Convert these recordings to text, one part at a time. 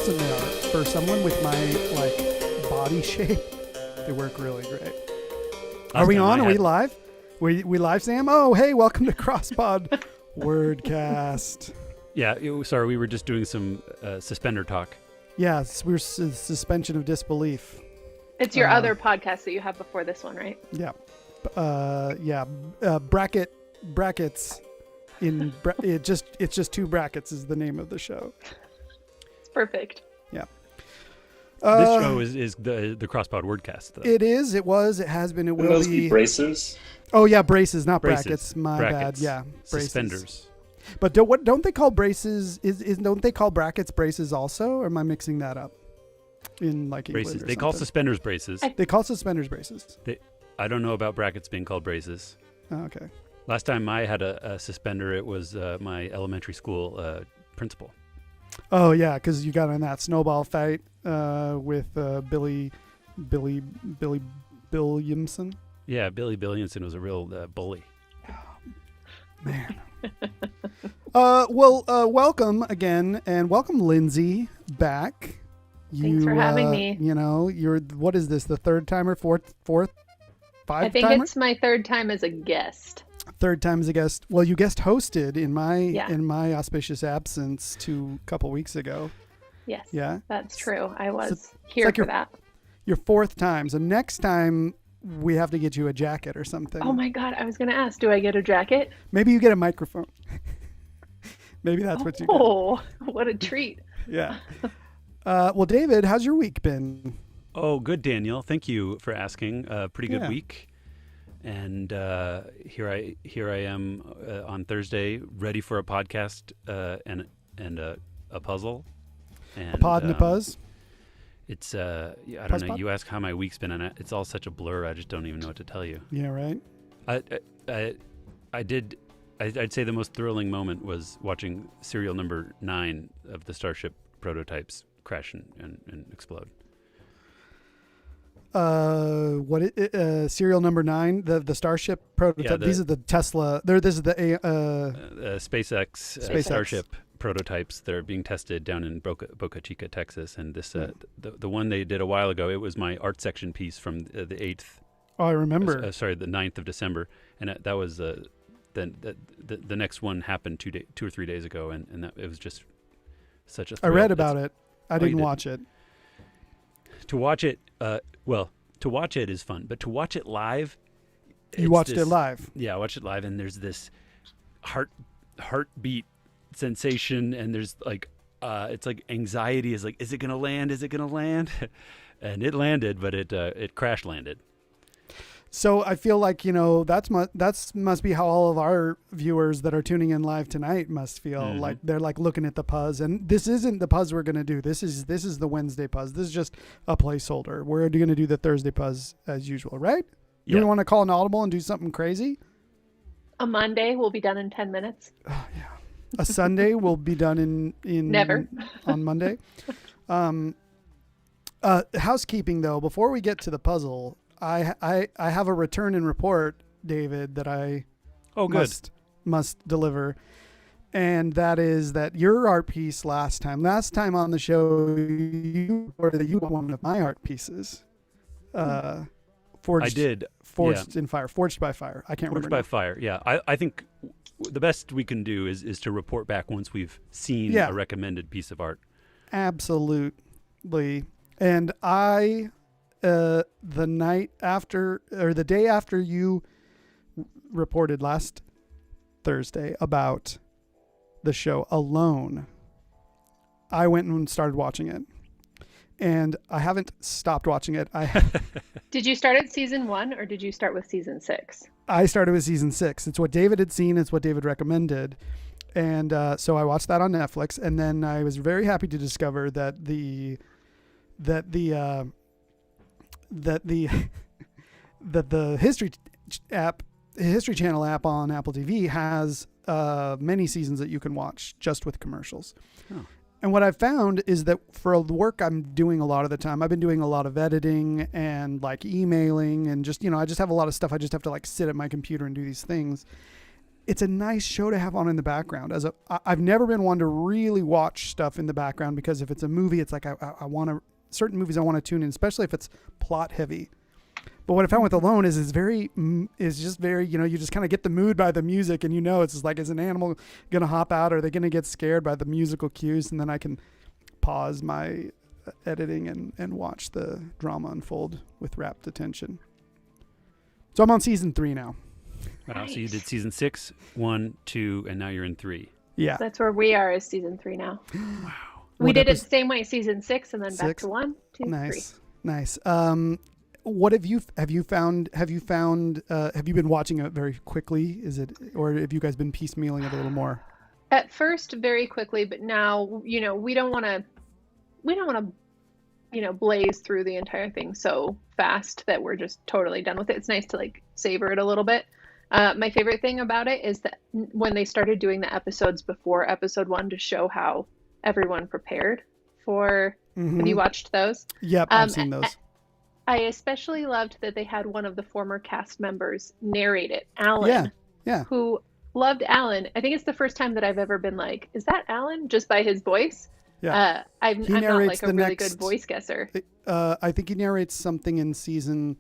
awesome they are. For someone with my like body shape, they work really great. Are we on? Are we live? We live, Sam? Oh, hey, welcome to Crosspod Wordcast. Yeah, sorry, we were just doing some suspender talk. Yeah, we're suspension of disbelief. It's your other podcast that you have before this one, right? Yeah. Brackets in it's just two brackets is the name of the show. It's perfect. Yeah. This show is the Crosspod Wordcast, though. It is, it was, it has been, it will those be. Braces? Oh yeah, braces, not Braces. brackets. My Brackets. bad. Yeah, braces. Suspenders. But don't they call braces? Don't they call brackets braces also? Or am I mixing that up? In like England Braces. or They call something? suspenders braces. They call suspenders braces. I don't know about brackets being called braces. Oh, okay. Last time I had a suspender, it was my elementary school principal. Oh yeah, because you got in that snowball fight with Billy Billiamson. Yeah, Billy Billiamson was a real bully. Man. Welcome again, and welcome Lindsay back. Thanks for having me. You know, what is this? The third time or fourth, five I think timer? it's my third time as a guest. Third time as a guest. Well, you guest hosted in my auspicious absence a couple weeks ago. Yes. Yeah. That's true. I was here for that. Your fourth time. So next time we have to get you a jacket or something. Oh my God. I was going to ask, do I get a jacket? Maybe you get a microphone. Maybe that's what you get. Oh, what a treat. Yeah. Well, David, how's your week been? Oh, good, Daniel. Thank you for asking. Pretty good Yeah. week. And here I am on Thursday, ready for a podcast and a puzzle. And, A pod and a puzz? It's I don't Puzz know. pod? You ask how my week's been, and it's all such a blur. I just don't even know what to tell you. Yeah, right? I'd say the most thrilling moment was watching serial number 9 of the Starship prototypes crash and explode. Serial number 9, the Starship prototype. Yeah, These are the Tesla. This is the SpaceX Starship prototypes that are being tested down in Boca Chica, Texas. And this the one they did a while ago, it was my art section piece from the 8th. Oh, I remember. The 9th of December. And that was the next one happened 2 or 3 days ago. And that, it was just such a thrill. I read about it. I didn't watch it. To watch it, to watch it is fun, but to watch it live. You watched it live? Yeah, I watched it live, and there's this heartbeat sensation, and there's like, it's like anxiety is like, is it gonna land? Is it gonna land? And it landed, but it crash landed. So I feel like, that's must be how all of our viewers that are tuning in live tonight must feel. Mm-hmm. Like they're like looking at the puzz, and this isn't the puzz we're going to do. This is the Wednesday puzz. This is just a placeholder. We're going to do the Thursday puzz as usual, right? Yeah. You want to call an audible and do something crazy? A Monday will be done in 10 minutes. Oh, yeah. A Sunday will be done in Never. On Monday. Housekeeping though, before we get to the puzzle, I have a return and report, David, that I must deliver. And that is that your art piece last time on the show, you reported that you were one of my art pieces. Forged. I did. Forged in fire. Forged by fire. I can't Forged remember. by fire. Yeah. I think the best we can do is to report back once we've seen a recommended piece of art. Absolutely. And the day after you reported last Thursday about the show Alone, I went and started watching it, and I haven't stopped watching it. Did you start at season 1 or did you start with season 6? I started with season 6. It's what David had seen. It's what David recommended. And so I watched that on Netflix, and then I was very happy to discover that the History Channel app on Apple TV has many seasons that you can watch just with commercials. Oh. And what I've found is that for the work I'm doing a lot of the time, I've been doing a lot of editing and like emailing and just, I just have a lot of stuff. I just have to like sit at my computer and do these things. it's a nice show to have on in the background. I've never been one to really watch stuff in the background, because if it's a movie, it's like I want to, certain movies I want to tune in, especially if it's plot heavy. But what I found with Alone is just very, you just kind of get the mood by the music, and it's just like, is an animal going to hop out? Are they going to get scared by the musical cues? And then I can pause my editing and watch the drama unfold with rapt attention. So I'm on season 3 now. Wow, Nice. so you did season 6, 1, 2, and now you're in 3. Yeah. That's where we are, is season 3 now. Wow. We did it the same way, season 6, and then back 6? to 1, 2, 3. Nice. What have you found? Have you been watching it very quickly? Or have you guys been piecemealing it a little more? At first, very quickly, but now, we don't want to blaze through the entire thing so fast that we're just totally done with it. It's nice to like savor it a little bit. My favorite thing about it is that when they started doing the episodes before episode 1 to show how everyone prepared for. Have you watched those? Yep, I've seen those. I especially loved that they had one of the former cast members narrate it, Alan. Yeah. Who loved Alan. I think it's the first time that I've ever been like, is that Alan? Just by his voice. Yeah. I'm not like a really good voice guesser. I think he narrates something in season,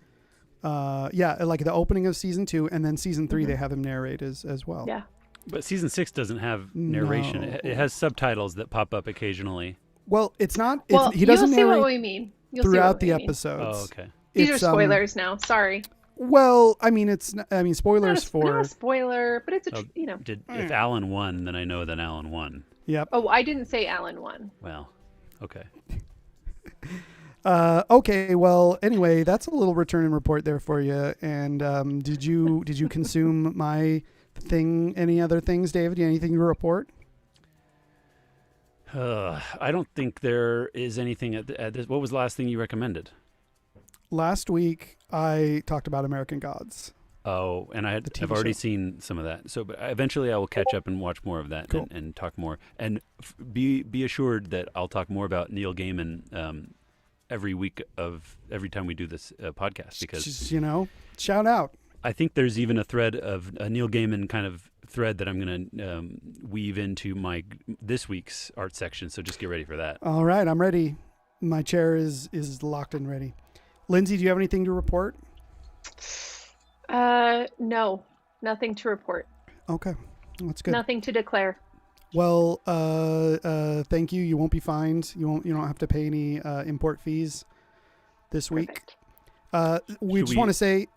like the opening of season 2, and then season 3 they have him narrate as well. Yeah. But season 6 doesn't have narration. No. It has subtitles that pop up occasionally. Well, it's not. He doesn't narrate what we mean. Throughout the episodes. Oh, okay. These are spoilers now. Sorry. Well, spoilers for. Not a spoiler, but it's If Alan won, then I know that Alan won. Yep. Oh, I didn't say Alan won. Well, okay. Okay. Well, anyway, that's a little return and report there for you. And did you consume my thing? Any other things, David? Anything to report? I don't think there is anything at this. What was the last thing you recommended? Last week, I talked about American Gods. Oh, and I've already seen some of that. So, but eventually I will catch up and watch more of that. Cool. and talk more. And be assured that I'll talk more about Neil Gaiman every time we do this podcast, because just, shout out. I think there's even a thread of a Neil Gaiman kind of thread that I'm going to weave into this week's art section. So just get ready for that. All right, I'm ready. My chair is locked and ready. Lindsay, do you have anything to report? No, nothing to report. Okay, that's good. Nothing to declare. Well, thank you. You won't be fined. You don't have to pay any import fees this week. We just want to say,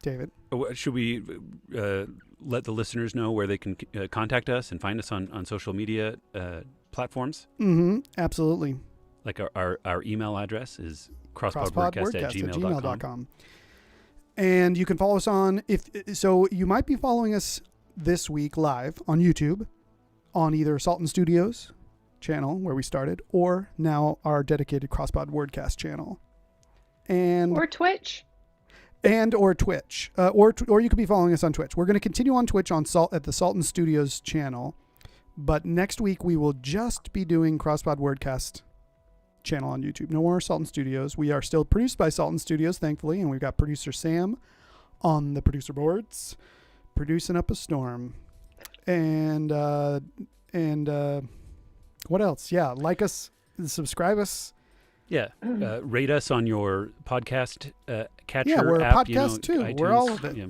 David, should we let the listeners know where they can contact us and find us on social media platforms? Absolutely. Like our email address is crosspodwordcast@gmail.com. And you can follow us on, you might be following us this week live on YouTube on either Sultan Studios channel where we started, or now our dedicated Crosspod Wordcast channel. Or Twitch. Or Twitch. Or you could be following us on Twitch. We're going to continue on Twitch at the Sultan Studios channel, but next week we will just be doing Crosspod Wordcast channel on YouTube. No more Sultan Studios. We are still produced by Sultan Studios, thankfully, and we've got producer Sam on the producer boards, producing up a storm. And what else? Yeah, like us, subscribe us. Yeah, rate us on your podcast catcher. Yeah, we're app, a podcast too. iTunes. We're all of it. Yeah.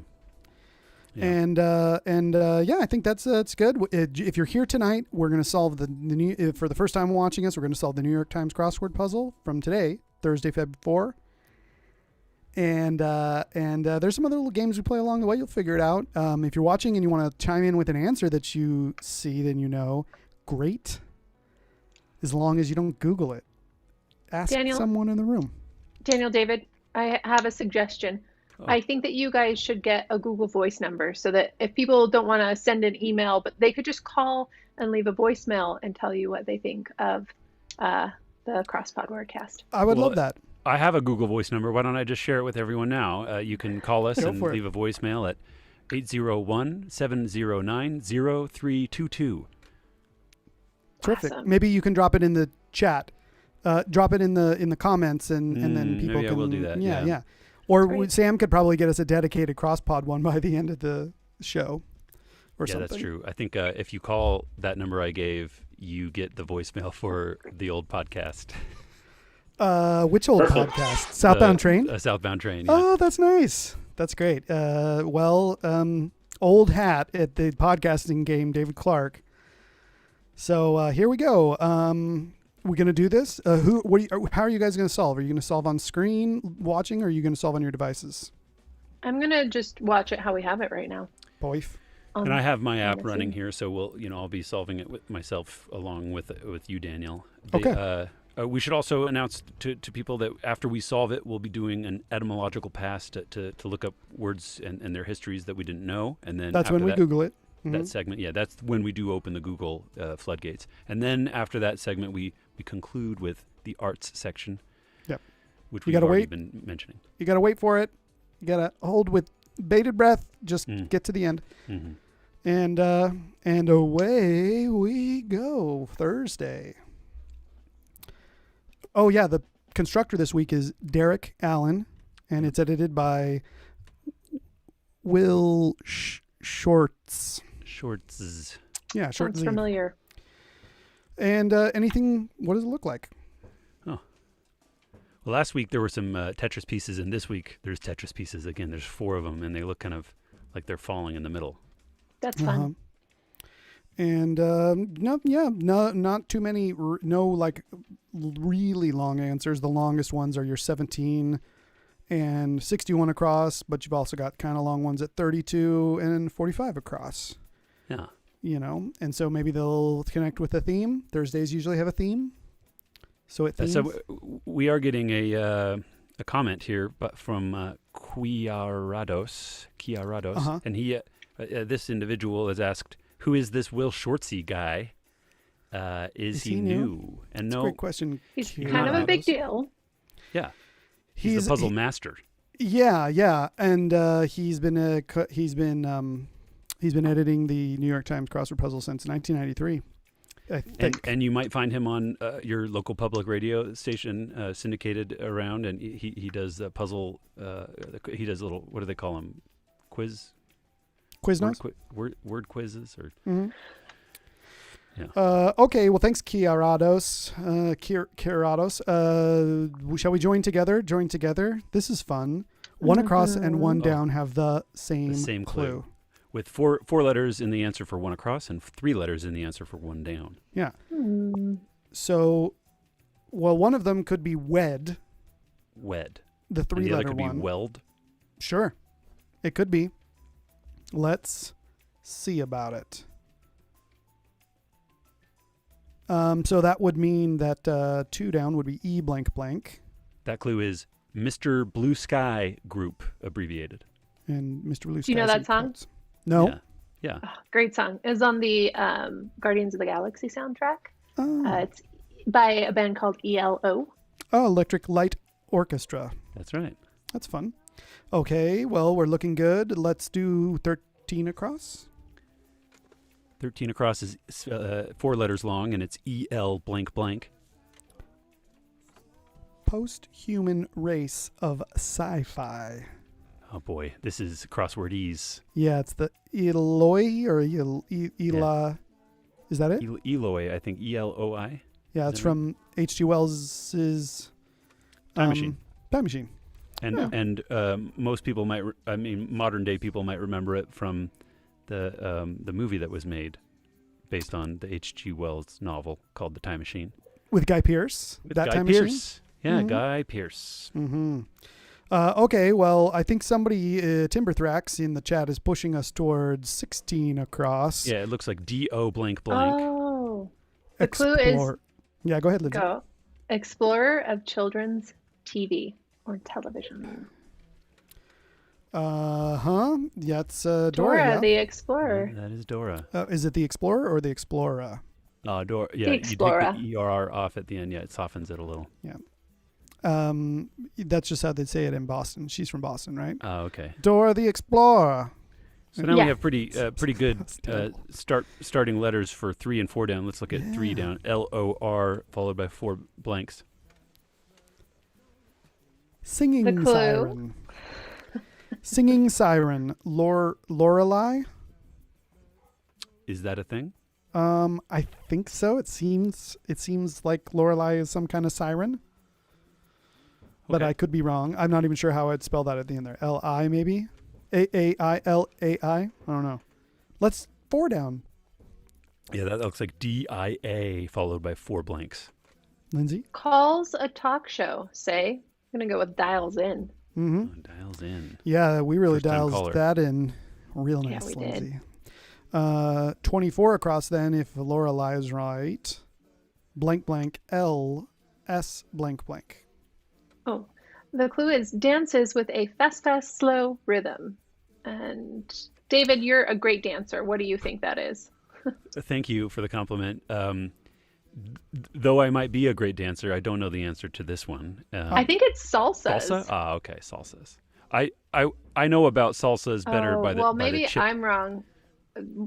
And I think that's good. If you're here tonight, we're going to solve for the first time watching us, we're going to solve the New York Times crossword puzzle from today, Thursday, Feb 4. And there's some other little games we play along the way. You'll figure it out. If you're watching and you want to chime in with an answer that you see, then great. As long as you don't Google it. Ask someone in the room. Daniel, David, I have a suggestion. I think that you guys should get a Google Voice number so that if people don't want to send an email, but they could just call and leave a voicemail and tell you what they think of the Crosspod Wordcast. I would love that. I have a Google Voice number. Why don't I just share it with everyone now? You can call us and leave a voicemail at 801-709-0322. Terrific. Awesome. Maybe you can drop it in the chat. Drop it in the comments and then people maybe can. I will do that. Yeah. Or Sam could probably get us a dedicated Crosspod one by the end of the show. or Yeah, something. that's true. I think if you call that number I gave, you get the voicemail for the old podcast. Which old podcast? Southbound Train? Southbound Train, yeah. Oh, that's nice. That's great. Old hat at the podcasting game, David Clark. So here we go. We're gonna do this. How are you guys gonna solve? Are you gonna solve on screen watching, or are you gonna solve on your devices? I'm gonna just watch it how we have it right now. Boyf. And I have my app Honestly. running here, so I'll be solving it with myself along with you, Daniel. Okay. We should also announce to people that after we solve it, we'll be doing an etymological pass to look up words and their histories that we didn't know, and then That's after when we Google it. that segment. Yeah, that's when we do open the Google floodgates, and then after that segment, we conclude with the arts section. Yep. Which You we've gotta already wait. been mentioning. You gotta wait for it. You gotta hold with bated breath. Just get to the end. Mm-hmm. And away we go. Thursday. Oh yeah, the constructor this week is Derek Allen, and it's edited by Will Shorts. Shorts. Yeah, Sounds Shorts. familiar. And anything? What does it look like? Well, last week there were some Tetris pieces, and this week there's Tetris pieces again. There's 4 of them, and they look kind of like they're falling in the middle. That's fun. And not too many. No, like really long answers. The longest ones are your 17 and 61 across, but you've also got kind of long ones at 32 and 45 across. Yeah. And so maybe they'll connect with a theme. Thursdays usually have a theme. So it themes. So we are getting a comment here, but from Chiarados, and he this individual has asked, "Who is this Will Shortsy guy? Is he new?" And That's no, a great question. He's Chiarados. kind of a big deal. Yeah, he's a puzzle master. Yeah, and he's been editing the New York Times Crossword puzzle since 1993. I think. And you might find him on your local public radio station, syndicated around, and he does puzzle. He does little, what do they call them? Quiznos? Word quizzes, or okay. Well, thanks, Chiarados. Shall we join together? Join together. This is fun. One across and one down have the same clue. With four letters in the answer for one across and 3 letters in the answer for one down. Yeah. So, one of them could be wed. Wed. The 3-letter and the other could one. be weld. Sure. It could be. Let's see about it. So that would mean that 2 down would be E blank blank. That clue is Mr. Blue Sky Group, abbreviated. And Mr. Blue Sky. Do you know that song? No. Yeah. Oh, great song. It's on the Guardians of the Galaxy soundtrack. Oh. It's by a band called ELO. Oh, Electric Light Orchestra. That's right. That's fun. Okay, well, we're looking good. Let's do 13 across. 13 across is 4 letters long, and it's EL blank blank. Post-human race of sci-fi. Oh boy, this is crossword ease. Yeah, it's the Eloi or Ela. Yeah. Is that it? Eloi, I think ELOI. Yeah, it's from H.G. Wells's Time Machine. Time Machine. And most people modern day people might remember it from the movie that was made based on the H.G. Wells novel called The Time Machine. With Guy Pearce. With that Guy Time Pearce. Machine? Yeah, Mhm. Guy Pearce. Mm-hmm. Okay, well, I think somebody, Timberthrax in the chat, is pushing us towards 16 across. Yeah, it looks like DO blank blank. Oh. The clue is Yeah, go ahead, Lindsay. go. Explorer of children's TV or television. Yeah, it's Dora. Dora Yeah. the Explorer. That is Dora. Is it the Explorer or the Explorer? Dora. Yeah, The you take Explorer. the ER off at the end. Yeah, it softens it a little. Yeah. That's just how they say it in Boston. She's from Boston, right? Oh, okay. Dora the Explorer. So now Yeah. we have pretty good That's terrible. starting letters for 3 and 4 down. Let's look at 3 Yeah. down. LOR followed by 4 blanks. Singing The clue. siren. Singing siren. Lorelei. Is that a thing? I think so. It seems like Lorelai is some kind of siren. But Okay. I could be wrong. I'm not even sure how I'd spell that at the end there. L-I maybe? A-A-I-L-A-I? I don't know. Let's 4 down. Yeah, that looks like D-I-A followed by 4 blanks. Lindsay? Calls a talk show, say. I'm going to go with dials in. Mm-hmm. Oh, dials in. Yeah, we really First-time dialed caller. that in real Yeah, nice, we Lindsay. 24 across then, if Lorelai is right. Blank, blank, L, S, blank, blank. Oh, the clue is dances with a fast, fast, slow rhythm. And David, you're a great dancer. What do you think that is? Thank you for the compliment. Though I might be a great dancer, I don't know the answer to this one. I think it's salsas. Salsa? Ah, okay, salsas. I know about salsas better by the well, by maybe the chip. I'm wrong.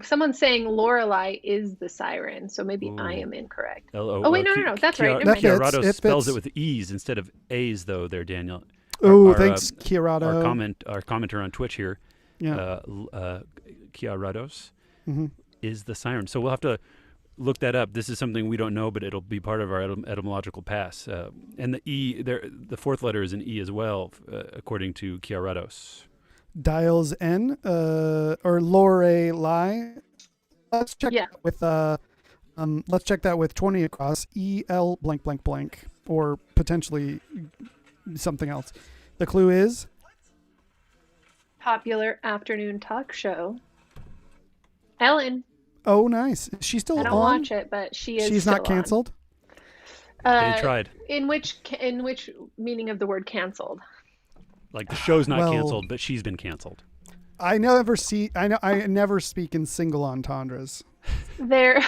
Someone's saying Lorelai is the siren, so maybe I Ooh. am incorrect. L-O- Oh, wait, no. That's right. Never mind. Chiarato It spells fits. it with E's instead of A's, though, there, Daniel. Oh, thanks, Kiarato. Our commenter on Twitch here, Yeah. Kiarados, Mm-hmm. is the siren. So we'll have to look that up. This is something we don't know, but it'll be part of our etymological pass. And the E, the fourth letter is an E as well, according to Kiarados. Dials N, or Lorelai. Let's check Yeah. that with let's check that with 20 across. E-L blank blank blank, or potentially something else. The clue is Popular afternoon talk show. Ellen. oh nice. Is she still I don't on? watch it, but she is. She's still not canceled. On. They tried. In which meaning of the word canceled? Like the show's not Well- canceled, but she's been canceled. I never speak in single entendres. There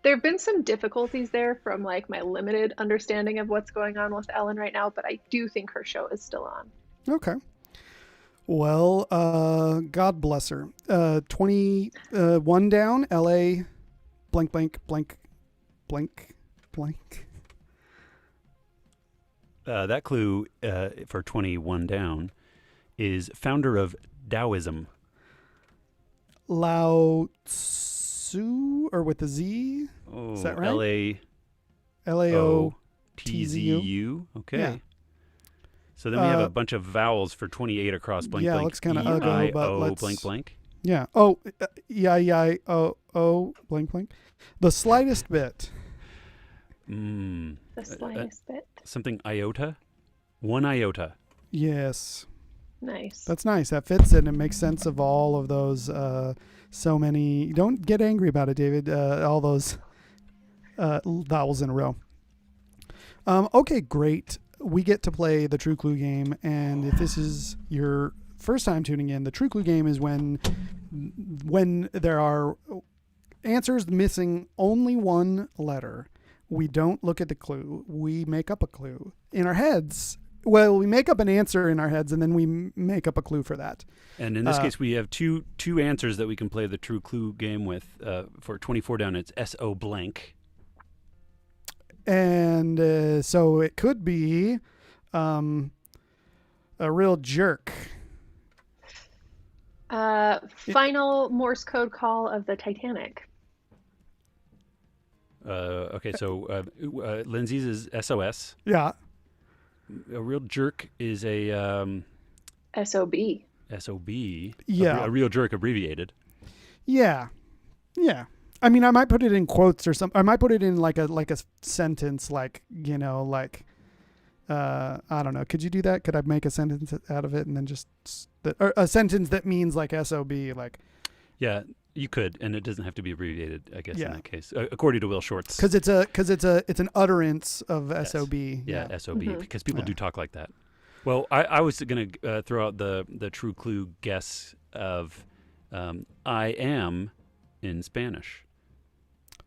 have been some difficulties there from like my limited understanding of what's going on with Ellen right now, but I do think her show is still on. Okay. Well, God bless her. 21 down. L.A. blank blank blank blank blank. That clue for 21 down is founder of Taoism. Lao Tzu, or with the Z? Oh, Is that right? L-A-O-T-Z-U. L-A-O-T-Z-U. Okay. Yeah. So then we have a bunch of vowels for 28 across blank Yeah, blank. looks kinda ugly, but E-I-O let's- blank blank. Yeah. Oh, E-I-E-I-O blank blank. The slightest bit. Mm. The slightest bit. Something iota? 1 iota. Yes. Nice. That's nice. That fits in. It makes sense of all of those. So many. Don't get angry about it, David. All those vowels in a row. Okay, great. We get to play the True Clue game, and if this is your first time tuning in, the True Clue game is when there are answers missing only one letter. We don't look at the clue. We make up a clue in our heads. Well, we make up an answer in our heads, and then we make up a clue for that. And in this case, we have two answers that we can play the True Clue game with. For 24 down, it's S-O blank. And so it could be a real jerk. Final Morse code call of the Titanic. Okay, so Lindsay's is SOS. Yeah. A real jerk is a SOB. SOB. Yeah. A real jerk abbreviated. Yeah. Yeah. I mean, I might put it in quotes or something. I might put it in like a sentence, like, you know, like, I don't know. Could you do that? Could I make a sentence out of it and then just or a sentence that means like SOB, like? Yeah, you could, and it doesn't have to be abbreviated, I guess, Yeah. in that case, according to Will Shortz. Because it's an utterance of Yes. SOB. Yeah, SOB, Mhm. because people Yeah. do talk like that. Well, I was going to throw out the True Clue guess of I am in Spanish.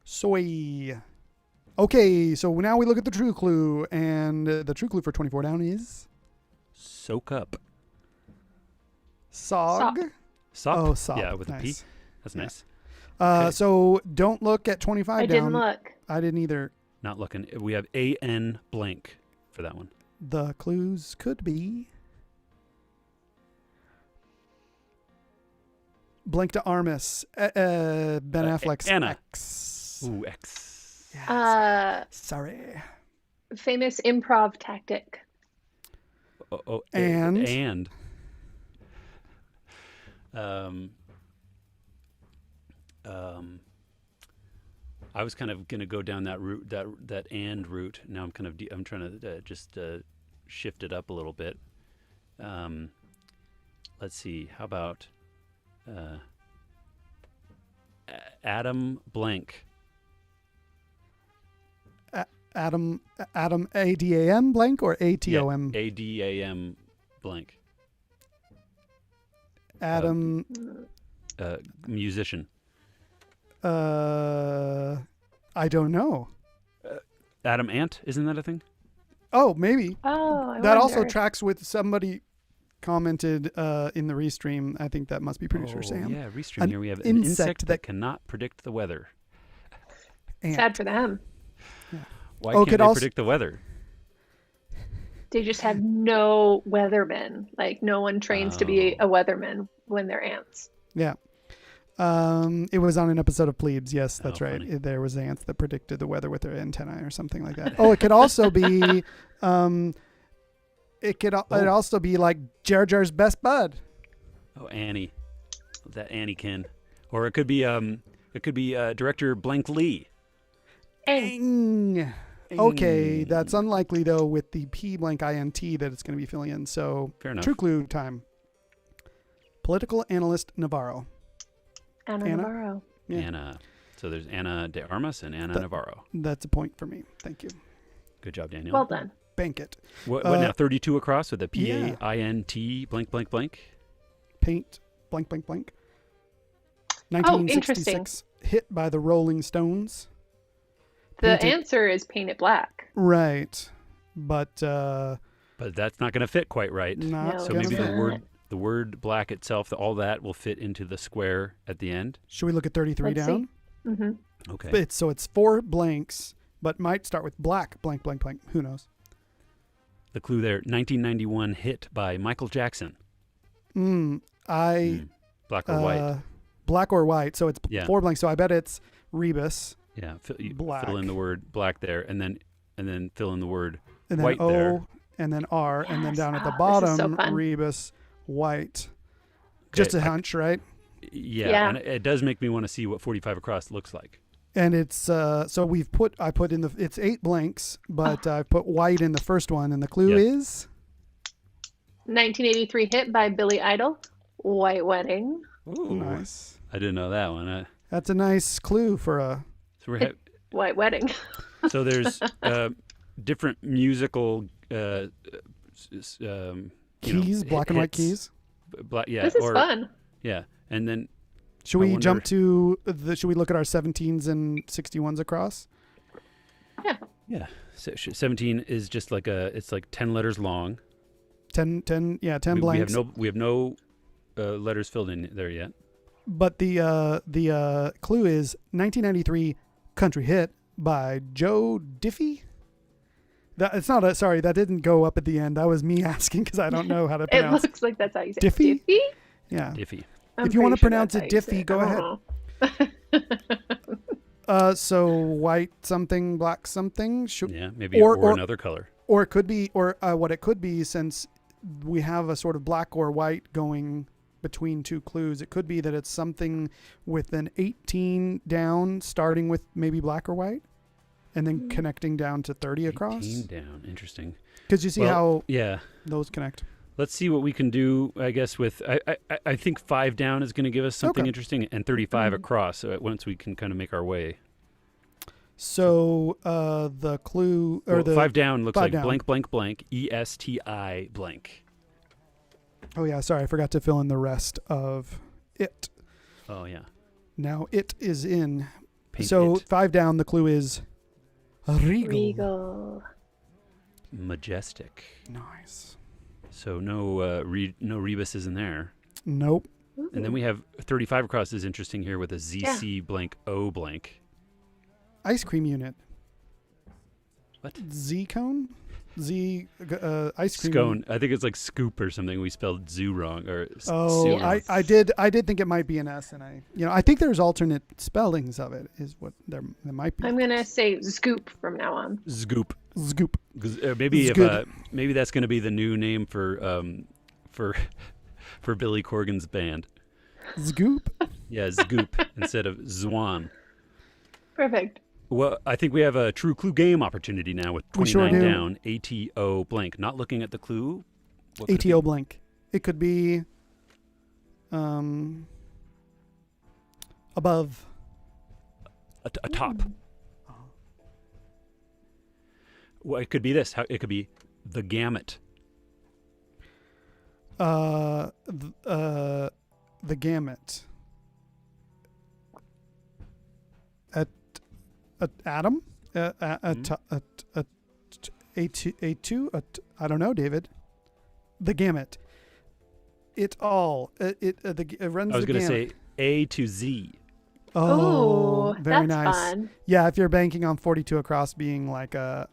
Soy. Okay, so now we look at the True Clue, and the True Clue for 24 down is Soak up. SOG. Sop? Oh, sop. Yeah, with a P. Nice. That's Yeah. nice. So don't look at 25 I down. didn't look. I didn't either. Not looking. We have AN blank for that one. The clues could be Blank de Armas. Ben Affleck's Anna. ex. Ooh, X. Yes. Sorry. Famous improv tactic. And I was kind of going to go down that route, that and route. Now I'm I'm trying to just shift it up a little bit. Let's see. How about Adam Blank? Adam ADAM blank or ATOM? Yeah, ADAM blank. Adam. Musician. I don't know. Adam Ant, isn't that a thing? Oh, maybe. Oh, I that wonder. also tracks with somebody commented in the restream. I think that must be producer Sam. Yeah, restream here. We have an insect that cannot predict the weather. Ant. Sad for them. Yeah. Why can't they predict the weather? They just have no weathermen. Like, no one trains to be a weatherman when they're ants. Yeah. It was on an episode of Plebes. Yes, that's right. Funny. There was ants that predicted the weather with their antennae or something like that. Oh, it could also be, it also be like Jar Jar's best bud. Oh, Annie, that Annie-kin, or it could be director Blank Lee. Eng. Okay, that's unlikely though with the P blank INT that it's going to be filling in. So fair enough. True clue time. Political analyst Navarro. Anna Navarro. Yeah. Anna. So there's Anna de Armas and Anna Navarro. That's a point for me. Thank you. Good job, Daniel. Well done. Bank it. What now? 32 across with a PAINT blank blank blank. Paint blank blank blank. Oh, 1966 interesting. hit by the Rolling Stones. The answer is Paint It Black. Right, but that's not going to fit quite right. Not so maybe the word black itself, all that will fit into the square at the end. Should we look at 33 down? Mm-hmm. Okay. So it's 4 blanks, but might start with black blank blank blank. Who knows? The clue there: 1991 hit by Michael Jackson. Black or white. Black or white. So it's 4 blanks. So I bet it's Rebus. Yeah, black. Fill in the word black there, and then fill in the word and then white O, there. And then R, Yes. and then down at the This is bottom, so fun. Rebus, white. Okay, just a hunch, right? Yeah, and it does make me want to see what 45 across looks like. And it's so I put in it's 8 blanks, but I put white in the first one, and the clue is 1983 hit by Billy Idol, White Wedding. Ooh, nice. I didn't know that one. That's a nice clue for a. So we're White Wedding. So there's different musical keys, black and white keys. This is fun. Yeah, and then should we jump to should we look at our 17s and 61s across? Yeah. So 17 is just like it's like 10 letters long. 10 blanks. We have no letters filled in there yet. But the clue is 1993 country hit by Joe Diffie. That didn't go up at the end. That was me asking because I don't know how to pronounce. It looks like that's how you say it. Diffie? Diffie? Yeah. Diffie. If you want to pronounce it Diffie, go ahead. So white something, black something. Maybe or another color. Or it could be, what it could be, since we have a sort of black or white going between 2 clues, it could be that it's something with an 18 down, starting with maybe black or white, and then connecting down to 30 across. 18 down, interesting. Because you see how those connect. Let's see what we can do, I guess, with... I think 5 down is going to give us something interesting, and 35 across, once we can kind of make our way. So the clue... or the 5 down looks like down. blank, blank, blank, ESTI blank. Oh, yeah, sorry, I forgot to fill in the rest of it. Oh, yeah. Now it is in. Paint so it. 5 down, the clue is Regal. Majestic. Nice. So no rebuses in there. Nope. And then we have 35 across is interesting here with a ZC blank O blank. Ice cream unit. What? Z-cone? Z ice cream. Scone. I think it's like scoop or something. We spelled zoo wrong. Oh, I did think it might be an S, and I think there's alternate spellings of it. Is what there might be. I'm gonna say scoop from now on. Scoop. Maybe Maybe that's gonna be the new name for Billy Corgan's band. Scoop. Yeah, Scoop instead of Zwan. Perfect. Well, I think we have a true clue game opportunity now with 29 down. ATO blank. Not looking at the clue. ATO blank. It could be above. A top. Well, it could be this. It could be the gamut. The gamut. Atom? A2? I don't know, David. The gamut. It all. It runs the gamut. I was going to say A to Z. Oh, very that's nice. Fun. Yeah, if you're banking on 42 across being like a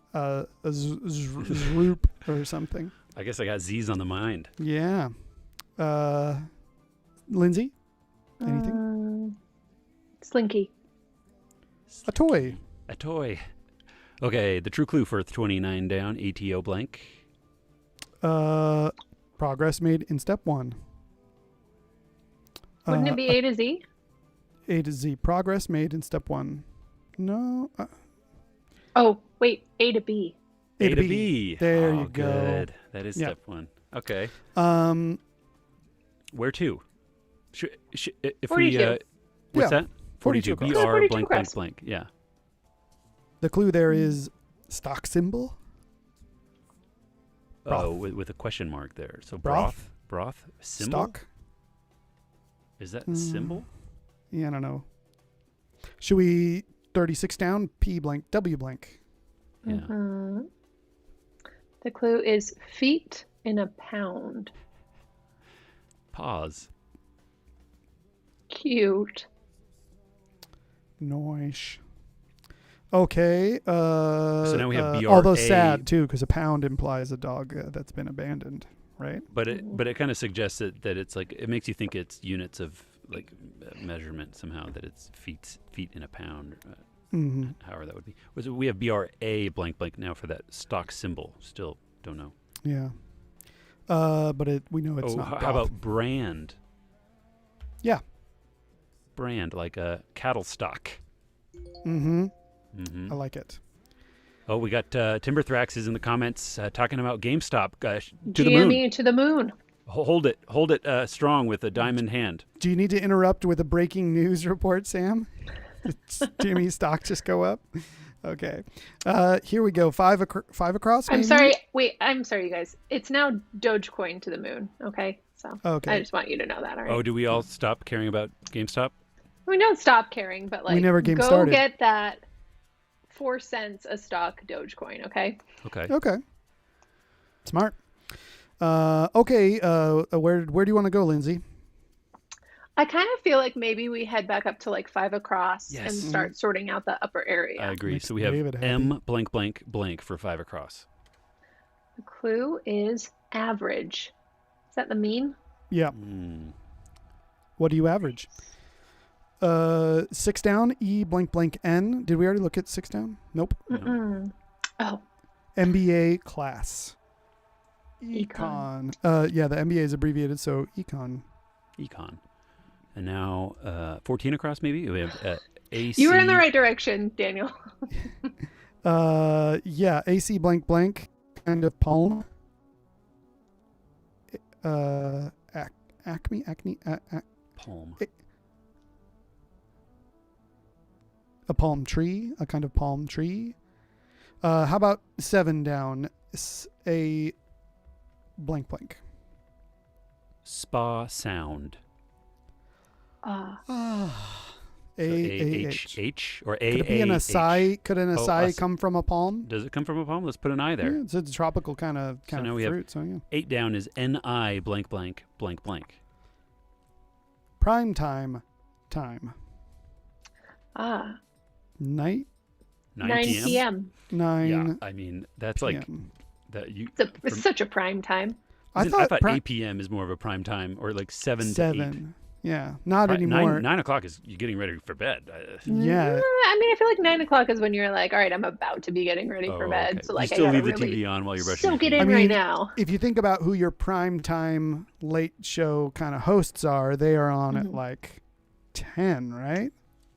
zoop or something. I guess I got Z's on the mind. Yeah. Lindsay? Anything? Slinky. A toy. A toy. Okay, the true clue for 29 down, ATO blank. Progress made in step 1. Wouldn't it be A to Z? A to Z. Progress made in step 1. No. Oh, wait. A to B. A to B. There you go. Good. That is step 1. Okay. Where to? If 42. we what's that? 42 BR 42 blank across. blank. Yeah. The clue there is stock symbol. Oh, with a question mark there. So Broth? symbol. Stock. Is that a symbol? Yeah, I don't know. Should we 36 down? P blank W blank. Yeah. Mm-hmm. The clue is feet in a pound. Pause. Cute. Noise. Okay. So now we have BRA. Although sad too, because a pound implies a dog that's been abandoned, right? But it kind of suggests that it's like, it makes you think it's units of like measurement somehow, that it's feet in a pound. However that would be. We have BRA blank blank now for that stock symbol. Still don't know. Yeah. But we know it's not. How about brand? Yeah. Brand, like a cattle stock. I like it. Oh, we got Timberthrax is in the comments talking about GameStop. To the GME moon. to the moon. Hold it strong with a diamond hand. Do you need to interrupt with a breaking news report, Sam? Jimmy stock just go up? Okay. Here we go. Five across. I'm maybe? sorry. Wait, I'm sorry, you guys. It's now Dogecoin to the moon. Okay. So okay. I just want you to know that. All right. Oh, do we all stop caring about GameStop? We don't stop caring, but We never game go started. get that 4 cents a stock Dogecoin. Okay. Okay. Smart. Okay. Where do you want to go, Lindsay? I kind of feel like maybe we head back up to like 5 across Yes. and start sorting out the upper area. I agree. Makes So we have David happy. M blank blank blank for 5 across. The clue is average. Is that the mean? Yeah. What do you average? 6 down. E blank blank N. Did we already look at 6 down? Nope. Mm-mm. Oh, MBA class. Econ. Yeah, the MBA is abbreviated, so econ. Econ. And now 14 across maybe? We have AC. you were in the right direction, Daniel. Yeah, AC blank blank, kind of palm. Acme. Palm. A palm tree, a kind of palm tree. How about 7 down? A blank blank. Spa sound. H or A. Could it be an acai? Could an acai Ac- come from a palm? Does it come from a palm? Let's put an I there. Yeah, it's a tropical kind of now we have fruit. So yeah. 8 down is NI blank blank blank blank. Prime time. Night. 9 p.m. 9 p.m. 9. Yeah, I mean that's like PM. that you. It's such a prime time. I thought 8 p.m. is more of a prime time, or like 7 to 8. Yeah, not anymore. 9 o'clock is you're getting ready for bed. Yeah. I mean, I feel like 9 o'clock is when you're like, all right, I'm about to be getting ready for bed. Okay. So like, you still I leave the really TV on while you're brushing. soak it your in teeth. right now. If you think about who your prime time late show kind of hosts are, they are on at like 10, right?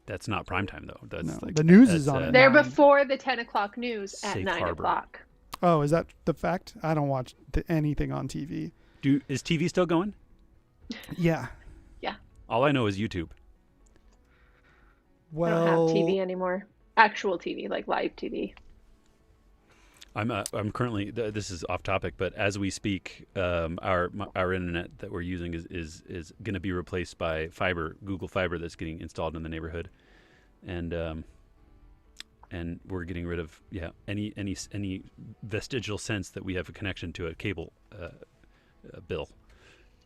That's not prime time though. That's No, like the news is on. They're 9. before the 10 o'clock news at Safe 9 harbor. o'clock. Oh, is that the fact? I don't watch anything on TV. Is TV still going? Yeah. Yeah. All I know is YouTube. Well, I don't have TV anymore. Actual TV, like live TV. I'm currently. This is off topic, but as we speak, our internet that we're using is going to be replaced by fiber, Google Fiber, that's getting installed in the neighborhood, and we're getting rid of any vestigial sense that we have a connection to a cable bill.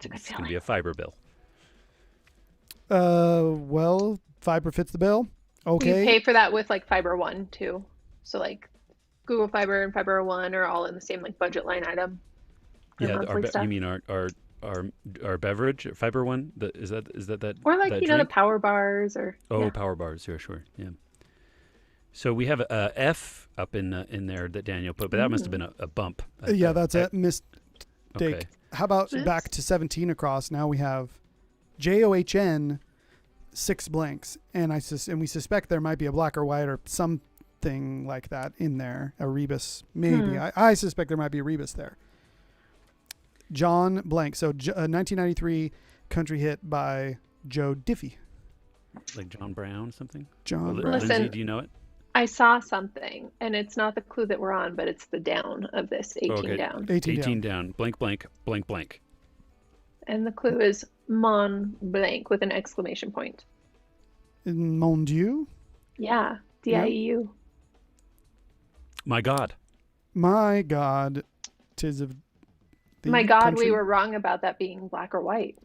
It's going to be a fiber bill. well, fiber fits the bill. Okay. You pay for that with like Fiber One too. So like Google Fiber and Fiber One are all in the same like budget line item. Yeah, you mean our beverage Fiber One? Is that or like that you know the drink? power bars or Power bars, sure, yeah. So we have a F up in there that Daniel put, but that must have been a bump. That's a mistake. Okay. How about Oops. back to 17 across? Now we have JOHN 6 blanks, and we suspect there might be a black or white or something like that in there. A rebus, maybe. I suspect there might be a rebus there. John blank. So 1993 country hit by Joe Diffie. Like John Brown, something. John Lindsay, Brown. Listen. do you know it? I saw something, and it's not the clue that we're on, but it's the down of this 18 down. 18 down. Blank, blank, blank, blank. And the clue is Mon Blank with an exclamation point. Mon Dieu. Yeah, DIEU. My God. My God, 'tis of the My God, country. we were wrong about that being black or white.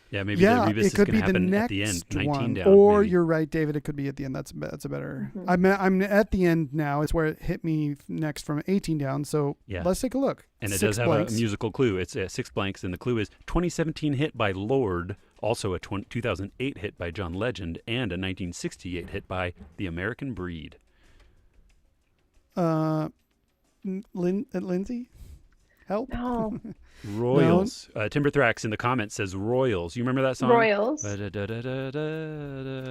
Yeah, maybe the rebus is it could going be to the happen next at the end. 19 one. down. Or maybe. you're right, David. It could be at the end. That's a better. I'm at the end now. It's where it hit me next from 18 down. So let's take a look. And it 6 does have blanks. a musical clue. It's 6 blanks, and the clue is 2017 hit by Lorde, also a 2008 hit by John Legend, and a 1968 hit by The American Breed. Lindsay, help. No, Royals. Timberthrax in the comments says Royals. You remember that song? Royals. Of Of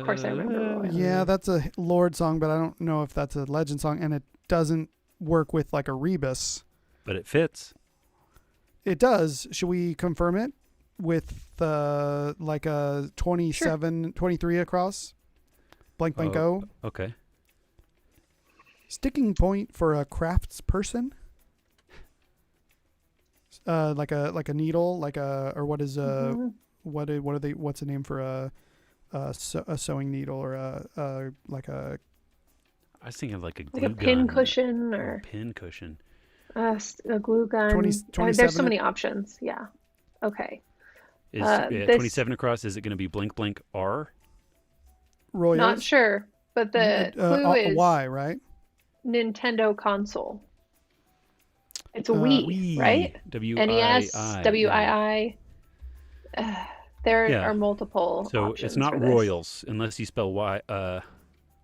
course I remember Royals. Yeah, that's a Lord song, but I don't know if that's a Legend song, and it doesn't work with like a rebus. But it fits. It does. Should we confirm it with like a 27, 23 across? Blank, blank, go. Okay. Sticking point for a crafts person. Like a needle, or what is what are they? What's the name for a sewing needle or like a? I was thinking of like a glue Like a pin gun. cushion or Pin cushion. a glue gun. 27 There's so many options. Yeah. Okay. Is This- 27 across? Is it going to be blank blank R? Royals. Not sure, but the clue is Y, right? Nintendo console. It's a Wii, Wii, right? NES, WII. There are multiple So options it's not for this. Royals unless you spell Y.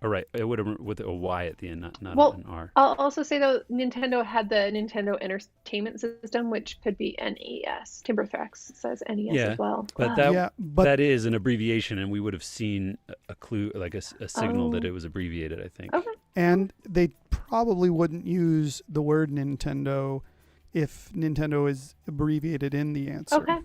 All right, it would have with a Y at the end, not an R. I'll also say though, Nintendo had the Nintendo Entertainment System, which could be NES. Timberthrax says NES as well. But Wow. that is an abbreviation, and we would have seen a clue, like a signal that it was abbreviated, I think. Okay. And they probably wouldn't use the word Nintendo if Nintendo is abbreviated in the answer. Okay.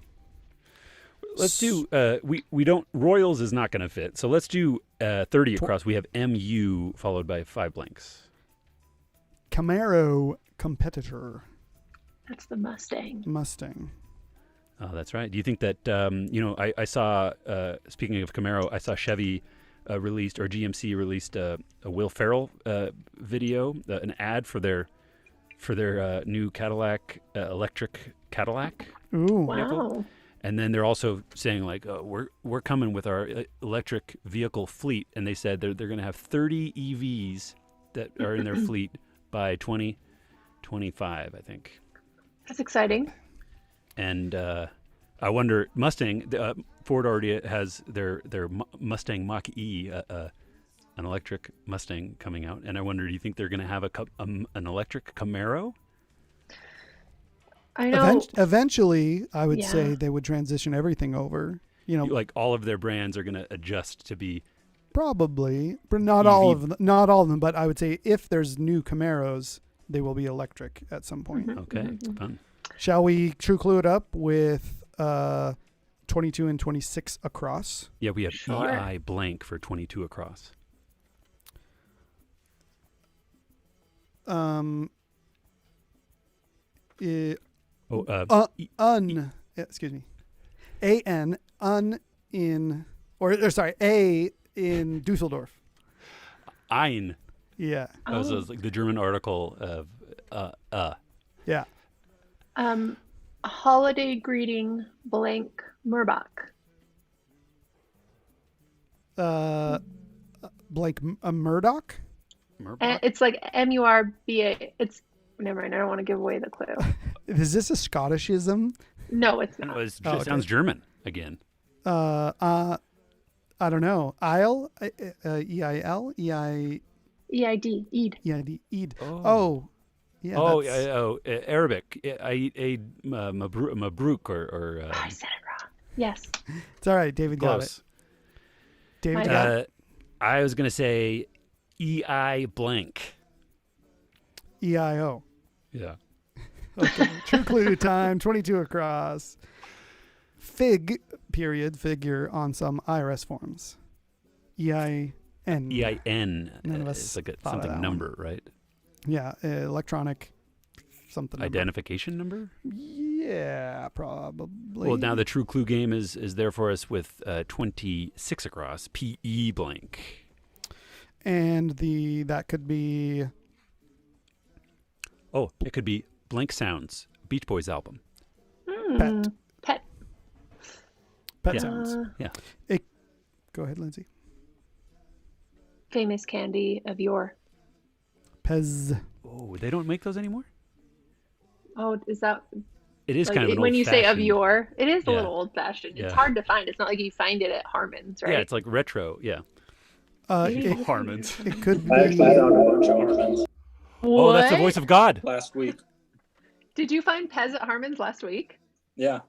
Let's do we don't Royals is not going to fit. So let's do 30 across. We have MU followed by 5 blanks. Camaro competitor. That's the Mustang. Mustang. Oh, that's right. Do you think that I saw speaking of Camaro, I saw Chevy released or GMC released a Will Ferrell video, an ad for their new Cadillac electric Cadillac. Ooh. Wow. And then they're also saying like, we're coming with our electric vehicle fleet, and they said they're going to have 30 EVs that are in their fleet by 2025, I think. That's exciting. And I wonder, Ford already has their Mustang Mach-E, an electric Mustang coming out. And I wonder, do you think they're going to have an electric Camaro? I know. Eventually, I would say they would transition everything over. Like all of their brands are going to adjust to be probably, but not EV. all of them. Not all of them, but I would say if there's new Camaros, they will be electric at some point. Mm-hmm. Okay, fun. Shall we true clue it up with 22 and 26 across? Yeah, we have Sure. EI blank for 22 across. Excuse me. A in Dusseldorf. Ein. Yeah. That was like the German article of Yeah. Holiday greeting blank Murbach. Blank Murdoch. And it's like Murba. It's never mind. I don't want to give away the clue. Is this a Scottishism? No, it's not. No, it sounds German again. I don't know. Isle, E-I-L, E-I... EID. Eid. E-I-D, Eid. Oh. Yeah. Arabic. I eat mabruk or I said it wrong. Yes. It's all right. David got it. close. David got it. I was going to say EI blank. E-I-O. Yeah. Okay. True clue time. 22 across. Figure on some IRS forms. E-I-N. EIN. None of us It's like thought of that something number, right? Yeah. Electronic something number. Identification number? Yeah, probably. Well, now the true clue game is there for us with 26 across. PE blank. And that could be... Oh, it could be Blank Sounds, Beach Boys album. Pet. Pet sounds. Yeah. Go ahead, Lindsay. Famous candy of yore. Pez. Oh, they don't make those anymore? Oh, is that... It is like, kind of an when you say of old-fashioned- yore, it is a Yeah. little old-fashioned. It's Yeah. hard to find. It's not like you find it at Harmon's, right? Yeah, it's like retro. Yeah. Harmon's. It could I actually be... found a bunch of Harmons Oh, that's the voice of God. last week. Did you find Pez at Harmon's last week? Yeah.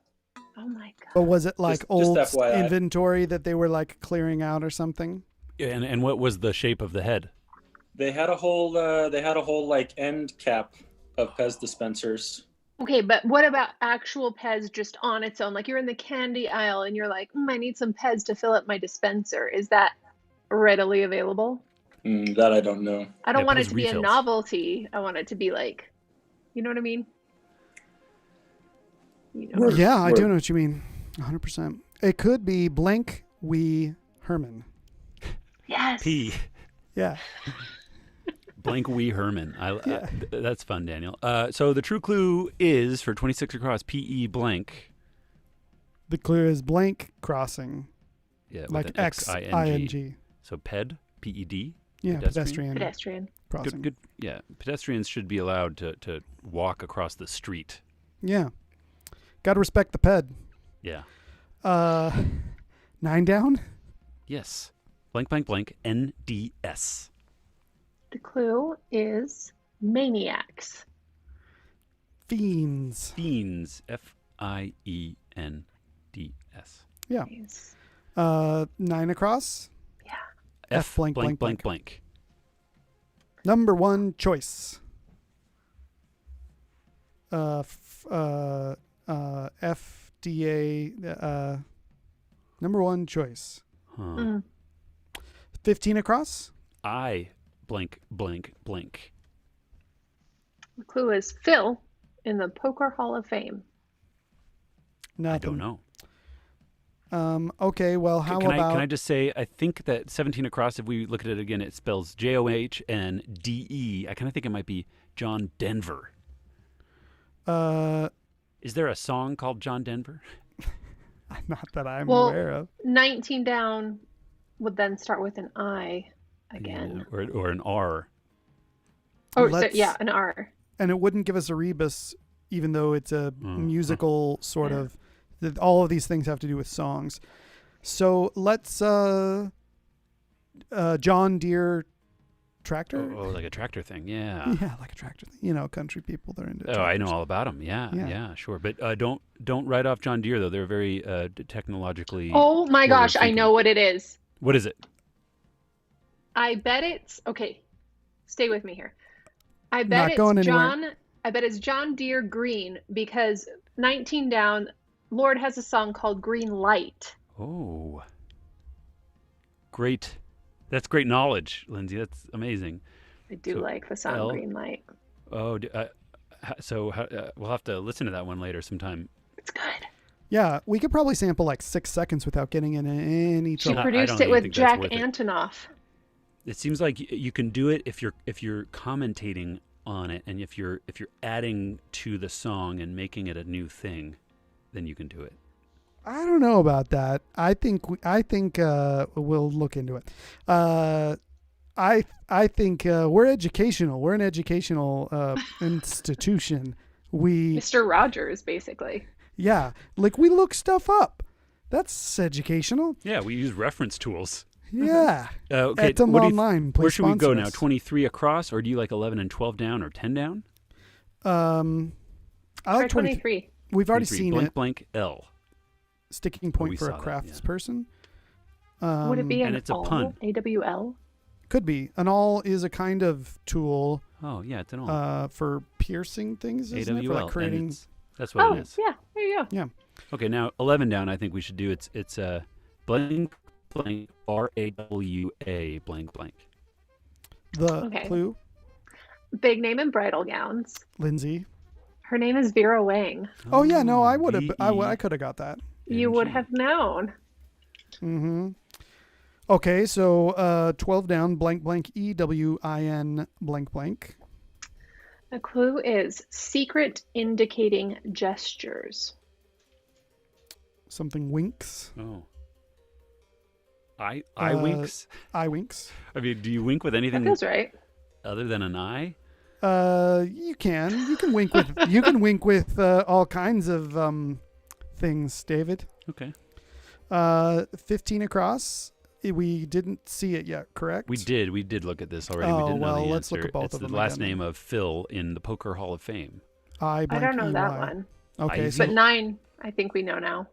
Oh my god. But was it like Just old FYI. inventory that they were like clearing out or something? And what was the shape of the head? They had a whole like end cap of Pez dispensers. Okay, but what about actual Pez just on its own? Like you're in the candy aisle and you're like, I need some Pez to fill up my dispenser. Is that readily available? That I don't know. I don't Yeah, want it Pez to be a refills. novelty. I want it to be like, you know what I mean? You know. Yeah, I do know what you mean. 100%. It could be Blank Wee Herman. Yes. P. Yeah. Blank Wee Herman. That's fun, Daniel. So the true clue is for 26 across PE blank. The clue is blank crossing. Yeah, with Like an X-I-N-G. X-I-N-G. So PED, P-E-D. Yeah, pedestrian Pedestrian. crossing. Good. Yeah, pedestrians should be allowed to walk across the street. Yeah. Got to respect the ped. Yeah. 9 down? Yes. Blank, blank, blank. NDS. The clue is maniacs. Fiends. Fiends. Fiends. Yeah. Yes. 9 across? Yeah. F blank, blank, blank. blank. Number one choice. FDA. Number one choice. Huh. 15 across? I blank, blank, blank. The clue is Phil in the Poker Hall of Fame. Nothing. I don't know. Okay, well, how Can about... I just say, I think that 17 across, if we look at it again, it spells John and DE. I kind of think it might be John Denver. Is there a song called John Denver? Not that I'm Well, aware of. 19 down would then start with an I again. Yeah, or an R. Oh, so, Let's- yeah, an R. And it wouldn't give us a rebus even though it's a musical sort of. All of these things have to do with songs. So let's John Deere tractor. Oh, like a tractor thing. Yeah. Yeah, like a tractor thing. You know, country people, they're into. Oh, tractors. I know all about them. Yeah, sure. But don't write off John Deere though. They're very technologically. Oh my gosh, I forward-thinking. know what it is. What is it? I bet it's okay. Stay with me here. I Not bet going it's anywhere. John. I bet it's John Deere Green because 19 down. Lord has a song called Green Light. Oh, great. That's great knowledge, Lindsay. That's amazing. I do like the song L. Green Light. Oh, we'll have to listen to that one later sometime. It's good. Yeah, we could probably sample like 6 seconds without getting in any She trouble. I produced don't it even with think that's Jack worth it. Antonoff. It seems like you can do it if you're commentating on it, and if you're adding to the song and making it a new thing, then you can do it. I don't know about that. I think we'll look into it. I think we're educational. We're an educational institution. Mr. Rogers, basically. Yeah, like we look stuff up. That's educational. Yeah, we use reference tools. Yeah. Okay, At them what do you online. Please where should we go sponsor now? us. 23 across, or do you like 11 and 12 down, or 10 down? I like 23. 23. We've already 23, seen blank, it. Blank L. Sticking point we for a saw that, crafts yeah. person. Would it be and an it's a all? pun. AWL? Could be. An awl is a kind of tool Oh, yeah, it's an all. for piercing things, isn't it? For AWL. like creating. That's what Oh, it is. yeah. There you go. Yeah. Okay, now 11 down. I think we should do it's blank blank RAWA blank blank. The Okay. clue, Big name in bridal gowns. Lindsay. Her name is Vera Wang. Oh yeah, no, I would have. VE. I could have got that. You would NG. have known. Mm-hmm. Okay, so 12 down. Blank blank EWIN blank blank. The clue is secret indicating gestures. Something winks. Oh. Eye winks. Eye winks. I mean, do you wink with That anything feels right. other than an eye? You can wink with all kinds of things, David. Okay. 15 across. We didn't see it yet, correct? We did look at this already. Oh, we didn't know well, the let's look answer. at both it's of them the last again. name of Phil in the Poker Hall of Fame. I don't know that one. Okay, Ivy. so But 9, I think we know now.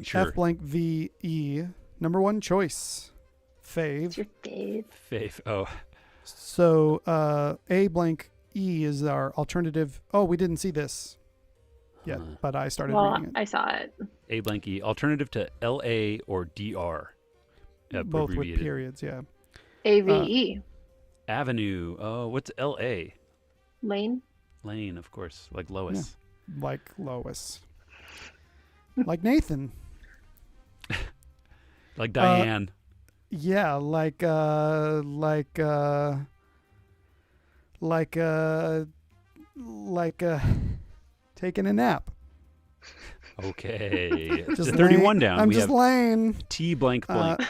Sure. F blank VE. Number one choice. It's Fave. your fave. Faith. Oh, So A blank E is our alternative. Oh, we didn't see this yet, Huh. but I started Well, reading it. I saw it. A blank E. Alternative to LA or DR. Both with abbreviated. periods, yeah. AVE. Avenue. Oh, what's LA? Lane. Lane, of course. Like Lois. Like Lois. Like Nathan. Like Diane. Yeah, taking a nap. Okay. Just Just 31 laying- down. I'm we just have laying. T blank blank.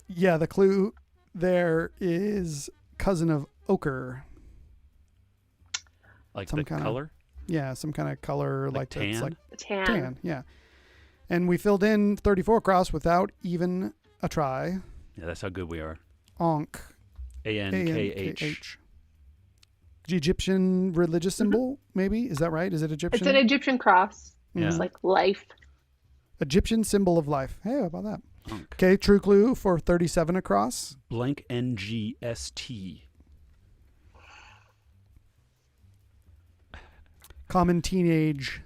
Yeah, the clue there is cousin of ochre. like some the kinda- color. Yeah, some kind of color Like that's tan? like Tan. tan. Yeah, and we filled in 34 across without even a try. Yeah, that's how good we are. Onk. ANKH. ANKH. Egyptian religious symbol, maybe? Is that right? Is it Egyptian? It's an Egyptian cross. Yeah. It's like life. Egyptian symbol of life. Hey, how about that? Unk. Okay, true clue for 37 across. Blank NGST. Common teenage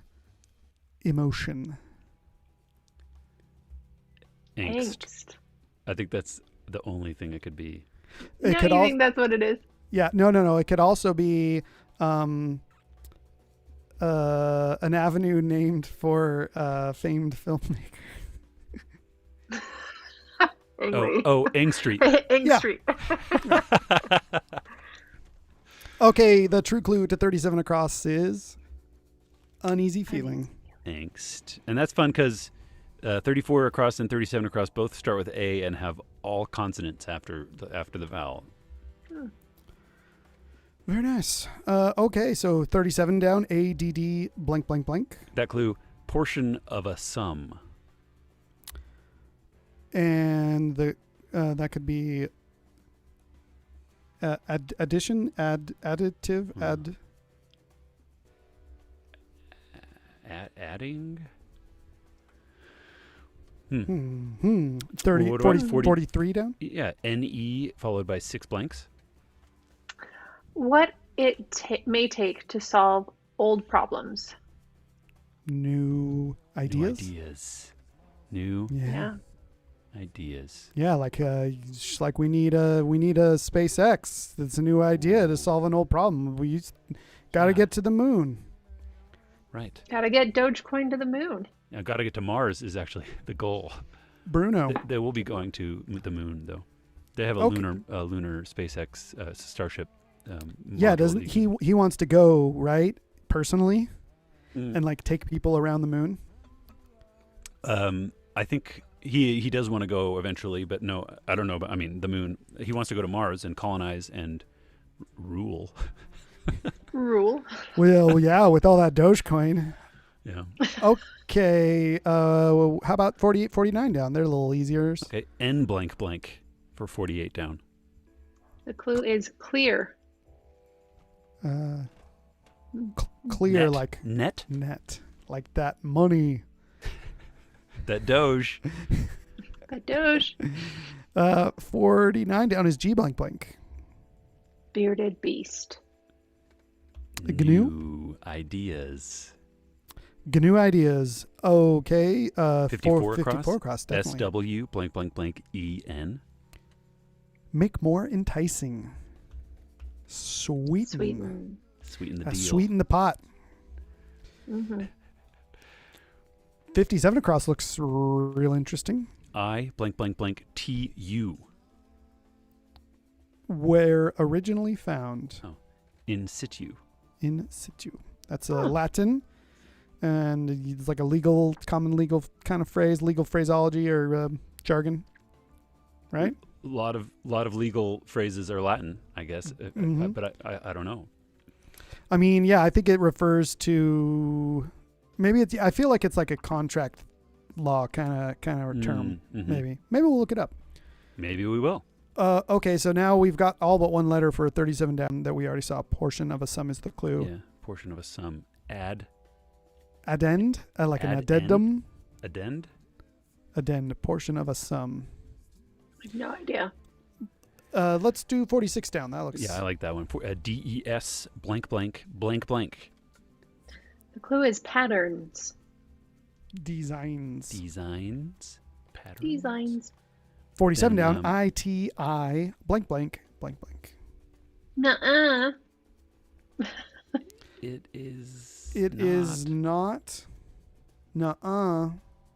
emotion. Angst. I think that's the only thing it could be. It No, could you al- think that's what it is? Yeah, no. It could also be an avenue named for a famed filmmaker. Angry. Ang Street. Ang Yeah. Street. Okay, the true clue to 37 across is uneasy feeling. Angst. And that's fun because 34 across and 37 across both start with A and have all consonants after the vowel. Very nice. Okay, so 37 down. ADD blank blank blank. That clue, portion of a sum. And the that could be addition, additive, Adding? 30, What do 40, I- 43 down. Yeah, NE followed by 6 blanks. What it may take to solve old problems. New ideas. New ideas. New Yeah. ideas. Yeah, like we need a SpaceX. That's a new idea to solve an old problem. We got to get to the moon. Right. Gotta get Dogecoin to the moon. Now, got to get to Mars is actually the goal. Bruno. They will be going to the moon, though. They have a Okay. lunar SpaceX Starship. Yeah, module doesn't that you he wants to go, right? Personally can- and like take people around the moon? I think he does want to go eventually, but no, I don't know. But I mean, the moon. He wants to go to Mars and colonize and rule. Rule. Well, yeah, with all that Dogecoin. Yeah. Okay, how about 48, 49 down? They're a little easier. Okay. N blank blank for 48 down. The clue is clear. Clear Net. like Net. net, like that money. That Doge. The Doge. 49 down is G blank blank. Bearded beast. The GNU? New ideas. GNU ideas. Okay, 54 54 across, definitely. SW blank blank blank EN. Make more enticing. Sweeten. Sweeten. Sweeten the deal. Sweeten the pot. Mm-hmm. 57 across looks real interesting. I blank blank blank TU. Where originally found. In situ. In situ. That's a Latin, and it's like a common legal kind of phrase, legal phraseology or jargon, right? A lot of legal phrases are Latin, I guess, Mhm. but I don't know. I mean, yeah, I think it refers to maybe it's. I feel like it's like a contract law kind of term. Mhm. Maybe we'll look it up. Maybe we will. Okay, so now we've got all but one letter for 37 down that we already saw. Portion of a sum is the clue. Yeah, portion of a sum. Addend, like an Addend? addendum. Addend. Addend, portion of a sum. I have no idea. Let's do 46 down. That looks. Yeah, I like that one. DES blank blank blank blank. The clue is patterns. Designs. Designs. Patterns. Designs. 47 Then, down. ITI blank blank blank blank. Nuh-uh. It is. It is not. Nuh-uh.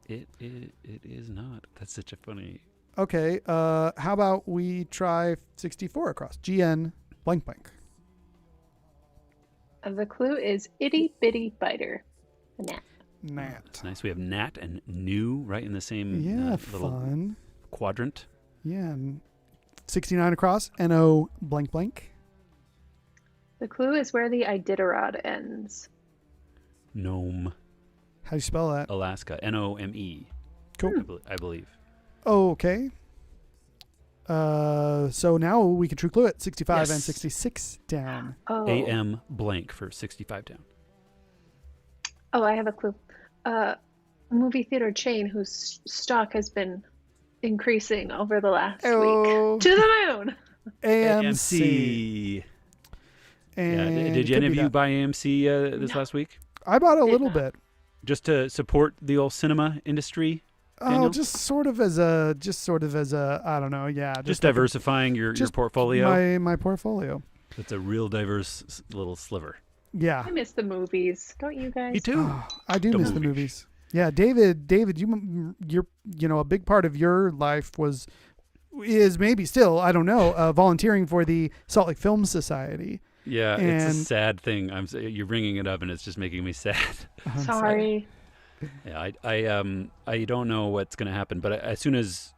It is not. That's such a funny. Okay. How about we try 64 across? GN blank blank. The clue is itty bitty biter. A gnat. Nat. It's nice. We have Nat and New right in the same Yeah, little fun. quadrant. Yeah. 69 across. NO blank blank. The clue is where the Iditarod ends. Nome, How do you spell that? Alaska. NOME. Cool. I believe. Okay. So now we can true clue it. 65 and Yes. 66 down. Oh. AM blank for 65 down. Oh, I have a clue. Movie theater chain whose stock has been increasing over the last Oh. week. To the moon. AMC. And Yeah. it Did could any of be you that. buy AMC this last week? I bought a Did little not. bit. Just to support the old cinema industry? Oh, Daniel? just sort of as a, I don't know. Yeah. Just like a- diversifying your just portfolio? My portfolio. It's a real diverse little sliver. Yeah. I miss the movies. Don't you guys? Me too. Oh, I do The miss the movies. movies. Yeah, David, you're a big part of your life is maybe still, I don't know, volunteering for the Salt Lake Film Society. Yeah, it's And- a sad thing. You're bringing it up, and it's just making me sad. I'm Sorry. Yeah, I don't know what's going to happen, but as soon as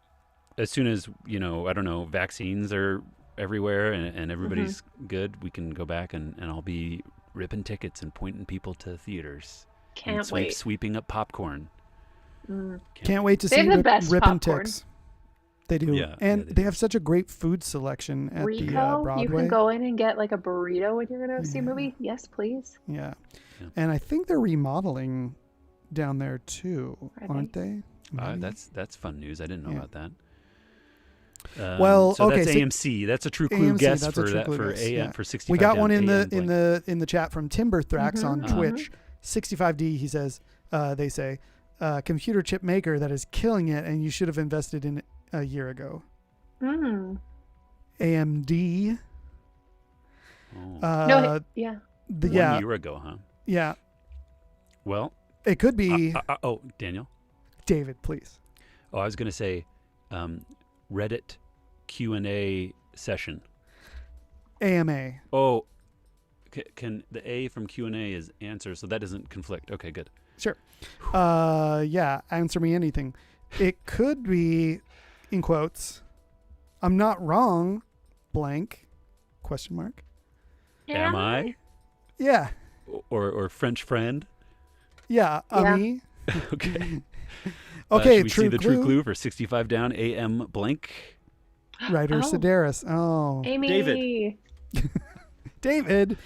I don't know, vaccines are everywhere and everybody's good, we can go back and I'll be ripping tickets and pointing people to theaters. Can't wait. Sweeping up popcorn. Can't wait to They see have the best Rippin' popcorn. Ticks. They do. Yeah, and they they do. have such a great food selection at Rico, the Broadway. you can go in and get like a burrito when you're going to see a movie. Yes, please. Yeah. Yeah. And I think they're remodeling down there too, aren't they? Maybe? That's fun news. I didn't know about that. Well, so okay, that's so AMC. That's a true clue AMC, guess that's for a true that clue for guess, AM yeah. for 65. We got down, one in AM the chat from Timber Thrax on Twitch. 65D, he says, they say, computer chip maker that is killing it, and you should have invested in it a year ago. AMD. Oh. Yeah. 1 year ago, huh? Yeah. Well, It could be Daniel. David, please. Oh, I was going to say Reddit Q&A session. AMA. Oh, can the A from Q&A is answer, so that doesn't conflict. Okay, good. Sure. Yeah, answer me anything. It could be, in quotes, I'm not wrong, blank, question mark. Am I? Yeah. Or French friend? Yeah, Yeah. Okay. Okay, should we true see the clue. true clue for 65 down AM blank? Writer Sedaris. Oh. Amy. David. David,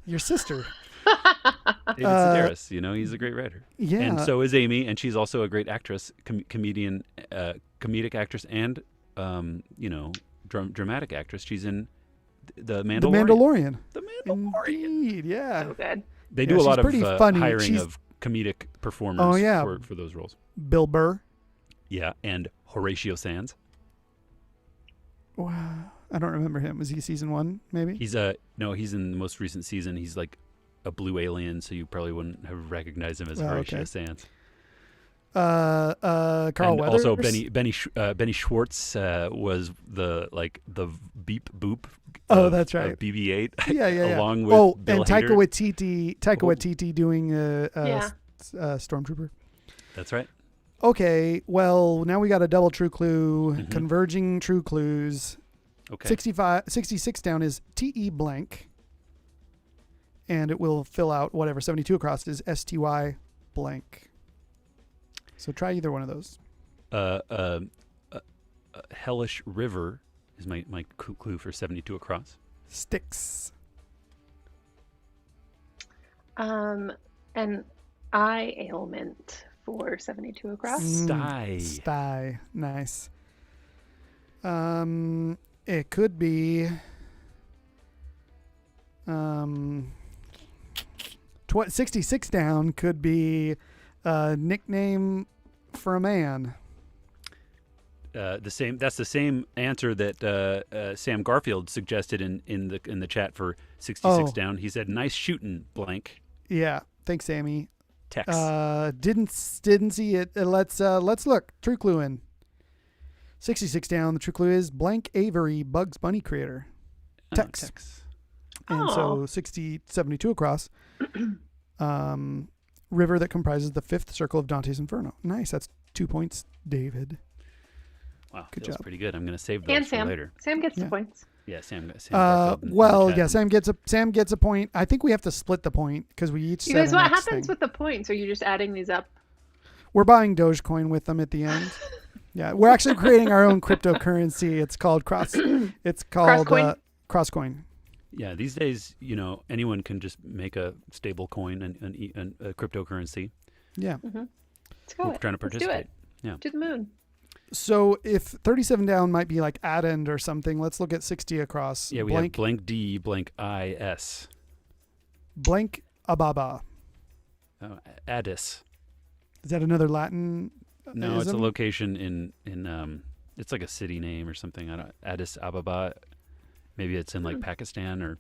your sister. David Sedaris, he's a great writer. Yeah. And so is Amy, and she's also a great actress, comedian, comedic actress, and dramatic actress. She's in The Mandalorian. The Mandalorian. Indeed, yeah. So good. They do a lot she's pretty of funny. hiring She's- of comedic performers Oh, yeah. for those roles. Bill Burr. Yeah, and Horatio Sands. Wow. I don't remember him. Was he season 1, maybe? He's he's in the most recent season. He's like a blue alien, so you probably wouldn't have recognized him as Horatio okay. Sands. Carl And Weathers. also Benny Schwartz was the beep boop. Oh, that's right. Of BB-8. Yeah. Along with Bill and Taika Hader. Waititi doing Yeah. Stormtrooper. That's right. Okay, well, now we got a double true clue, converging true clues. Okay. 66 down is TE blank, and it will fill out whatever. 72 across is STY blank. So try either one of those. Hellish River is my clue for 72 across. Sticks. An eye ailment for 72 across. Sty. Nice. It could be 66 down could be a nickname for a man. That's the same answer that Sam Garfield suggested in the chat for 66 down. He said, "Nice shooting, blank." Yeah, thanks, Sammy. Tex. Didn't see it. Let's look. True clue in. 66 down. The true clue is blank Avery Bugs Bunny creator. Tex. Tex. And so 72 across. River that comprises the fifth circle of Dante's Inferno. Nice. That's 2 points, David. Wow, Good that was job. pretty good. I'm going to save those And for Sam. later. Sam gets the points. Yeah, Sam Garfield in the chat. Sam gets a point. I think we have to split the point because we each You said guys, an what X happens thing. with the points? Are you just adding these up? We're buying Dogecoin with them at the end. Yeah, we're actually creating our own cryptocurrency. It's called Crosscoin. Yeah, these days, anyone can just make a stable coin and a cryptocurrency. Yeah. Let's go. We're trying to participate. Let's do it. Yeah. To the moon. So if 37 down might be like at end or something, let's look at 60 across. Yeah, we have blank D, blank IS. Blank Ababa. Addis. Is that another Latin? No, it's a location in it's like a city name or something. Addis Ababa. Maybe it's in like Pakistan or.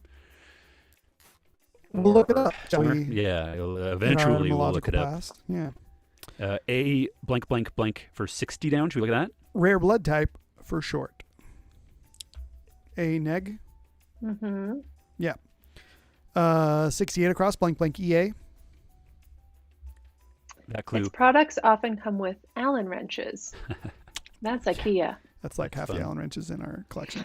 We'll look it up, shall we? Yeah, eventually we'll look it up. Class. Yeah. A blank blank blank for 60 down. Should we look at that? Rare blood type for short. A neg. Mm-hmm. Yeah. 68 across, blank blank EA. That clue. Its products often come with Allen wrenches. That's IKEA. That's like half fun. the Allen wrenches in our collection.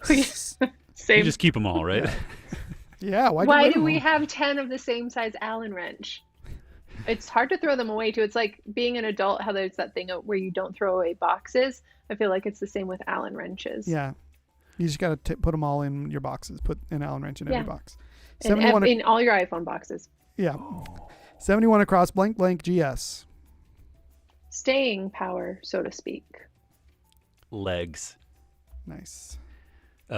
Same. You just keep them all, right? Yeah. Why do we have 10 of the same size Allen wrench? It's hard to throw them away too. It's like being an adult, how there's that thing where you don't throw away boxes. I feel like it's the same with Allen wrenches. Yeah. You just got to put them all in your boxes. Put an Allen wrench in every box. In all your iPhone boxes. Yeah. 71 across, blank, blank, GS. Staying power, so to speak. Legs. Nice.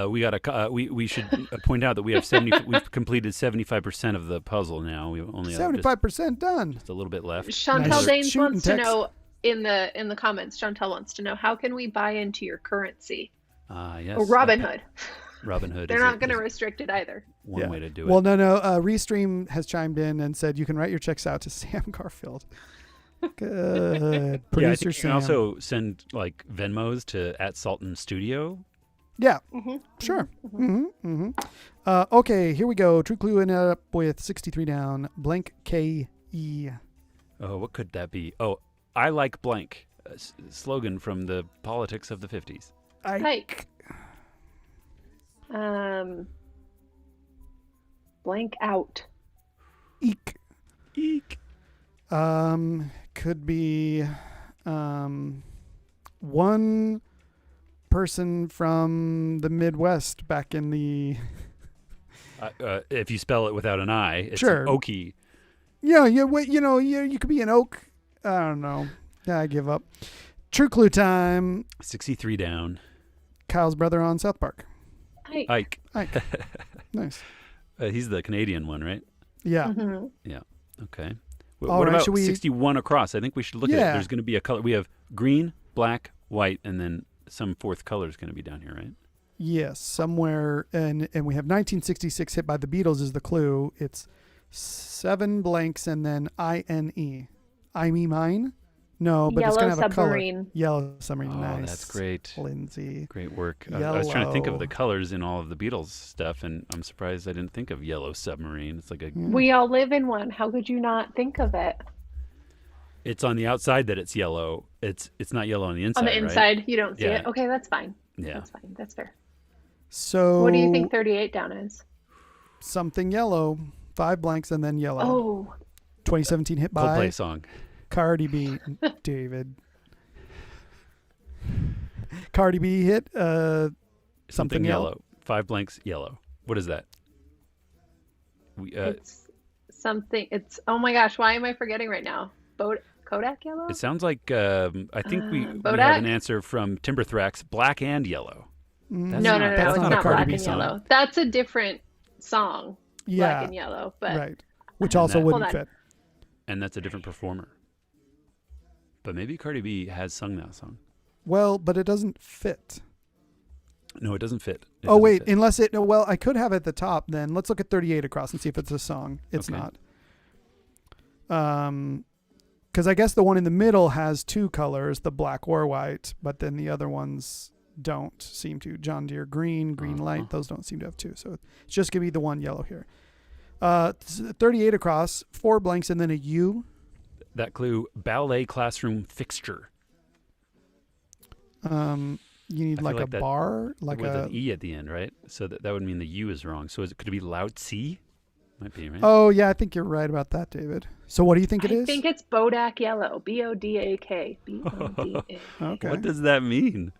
We got we should point out that we have we've completed 75% of the puzzle now. We only have 75% done. just a little bit left. Chantel Danes Shooting wants to text. know in the comments. Chantel wants to know, how can we buy into your currency? Yes. Or Robinhood. Robinhood. They're not going to restrict it either. One way to do it. Well, no. Restream has chimed in and said you can write your checks out to Sam Garfield. Good. I Producer think you Sam. can also send like Venmos to @Sultan Studio. Yeah. Mm-hmm. Sure. Okay, here we go. True Clue ended up with 63 down. Blank KE. Oh, what could that be? Oh, I like blank. Slogan from the politics of the 50s. Hike. Blank out. Eek. Eek. Could be one person from the Midwest back in the If you spell it without an I, it's Sure. an Okie. Yeah, you could be an oak. I don't know. Yeah, I give up. True Clue time. 63 down. Kyle's brother on South Park. Ike. Nice. He's the Canadian one, right? Yeah. Mm-hmm. Yeah. Okay. All What right, about should we- 61 across? I think we should look at it. Yeah. There's going to be a color. We have green, black, white, and then some fourth color is going to be down here, right? Yes, somewhere, and we have 1966 hit by the Beatles is the clue. It's 7 blanks and then INE. I me mine? No, but it's Yellow gonna have submarine. a color. Yellow submarine. Oh, nice. that's great. Lindsay. Great work. I was trying to think Yellow. of the colors in all of the Beatles stuff, and I'm surprised I didn't think of yellow submarine. It's like a. We all live in one. How could you not think of it? It's on the outside that it's yellow. It's not yellow on the inside. On the inside, right? you don't see Yeah. it. Okay, that's fine. Yeah. That's fine. That's fair. So What do you think 38 down is? something yellow. 5 blanks and then yellow. Oh, 2017 hit by Coldplay song. Cardi B. David. Cardi B hit something yellow. 5 blanks yellow. What is that? We it's something. It's, oh my gosh, why am I forgetting right now? Kodak yellow? It sounds like I think we have Bodak? an answer from Timberthrax. Black and yellow. No, That's no, not- it's that's not not a Cardi black B and song. yellow. That's a different song. Yeah. Black and yellow, but Right. Which also that- wouldn't Hold on. fit. And that's a different performer. But maybe Cardi B has sung that song. Well, but it doesn't fit. No, it doesn't fit. It Oh, doesn't wait. fit. Unless it, well, I could have it at the top then. Let's look at 38 across and see if it's a song. It's Okay. not. Because I guess the one in the middle has 2 colors, the black or white, but then the other ones don't seem to. John Deere green, green light, those don't seem to have 2. So it's just going to be the one yellow here. 38 across, 4 blanks, and then a U. That clue, ballet classroom fixture. You need I feel like a like that bar, like with a. an E at the end, right? So that would mean the U is wrong. So could it be Lao Tse? Might be, right? Oh, yeah, I think you're right about that, David. So what do you think it I is? think it's Bodak yellow. Bodak. Bodak. Okay. What does that mean?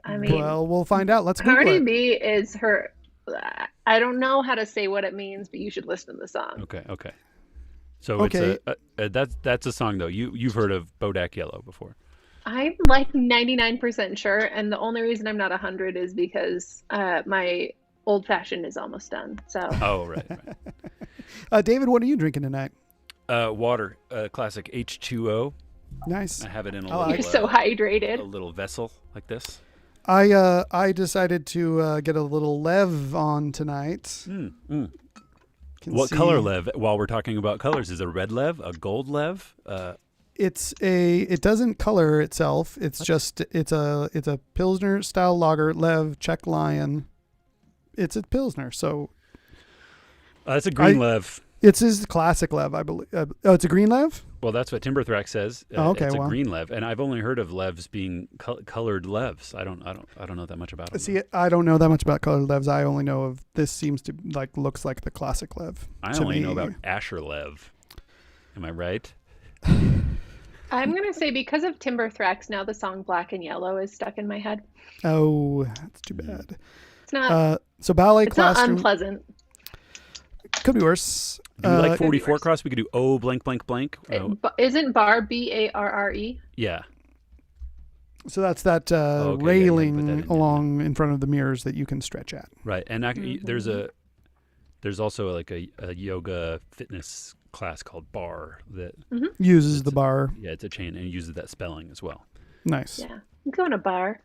I mean, Well, we'll find out. Let's Google Cardi it. B is her. I don't know how to say what it means, but you should listen to the song. Okay. So Okay. it's that's a song though. You've heard of Bodak Yellow before. I'm like 99% sure, and the only reason I'm not 100 is because my old fashioned is almost done. So Oh right. David, what are you drinking tonight? Water, classic H2O. Nice. I have it in a I little, like you're so hydrated. a little vessel like this. I decided to get a little Lev on tonight. Can What see- color Lev? While we're talking about colors, is a red Lev, a gold Lev? It doesn't color itself. It's a Pilsner style lager, Lev, Czech Lion. It's a Pilsner. So It's a green Lev. It's his classic lev, I believe. Oh, it's a green lev? Well, that's what Timberthrax says. Okay, it's a well. green lev, and I've only heard of levs being colored levs. I don't know that much about them. See, I don't know that much about colored levs. I only know of this seems to looks like the classic lev. I only know about Asher lev. Am I right? I'm going to say because of Timberthrax, now the song Black and Yellow is stuck in my head. Oh, that's too bad. It's not, so ballet it's classroom. not unpleasant. Could be worse. Do you like 44 cross? We could do O blank blank blank. Isn't bar Barre? Yeah. So that's that okay, railing along in front of the mirrors that you can stretch at. Right, and there's also like a yoga fitness class called bar that uses the bar. Yeah, it's a chain and uses that spelling as well. Nice. Yeah, I'm going to bar.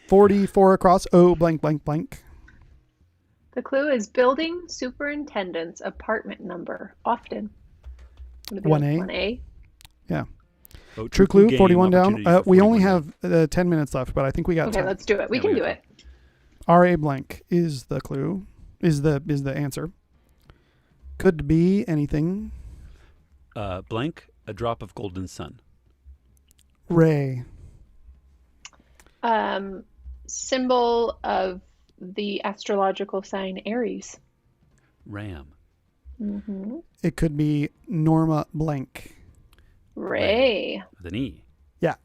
44 across. O blank blank blank. The clue is building superintendent's apartment number. Often. 1A. 1A. Yeah. Oh, True clue, 41 down. We 41 only down. have 10 minutes left, but I think we got Okay, time. let's do it. We can do it. RA blank is the clue. Is the answer. Could be anything. Blank, a drop of golden sun. Ray. Symbol of the astrological sign Aries. Ram. Mm-hmm. It could be Norma blank. Ray. With an E. Yeah.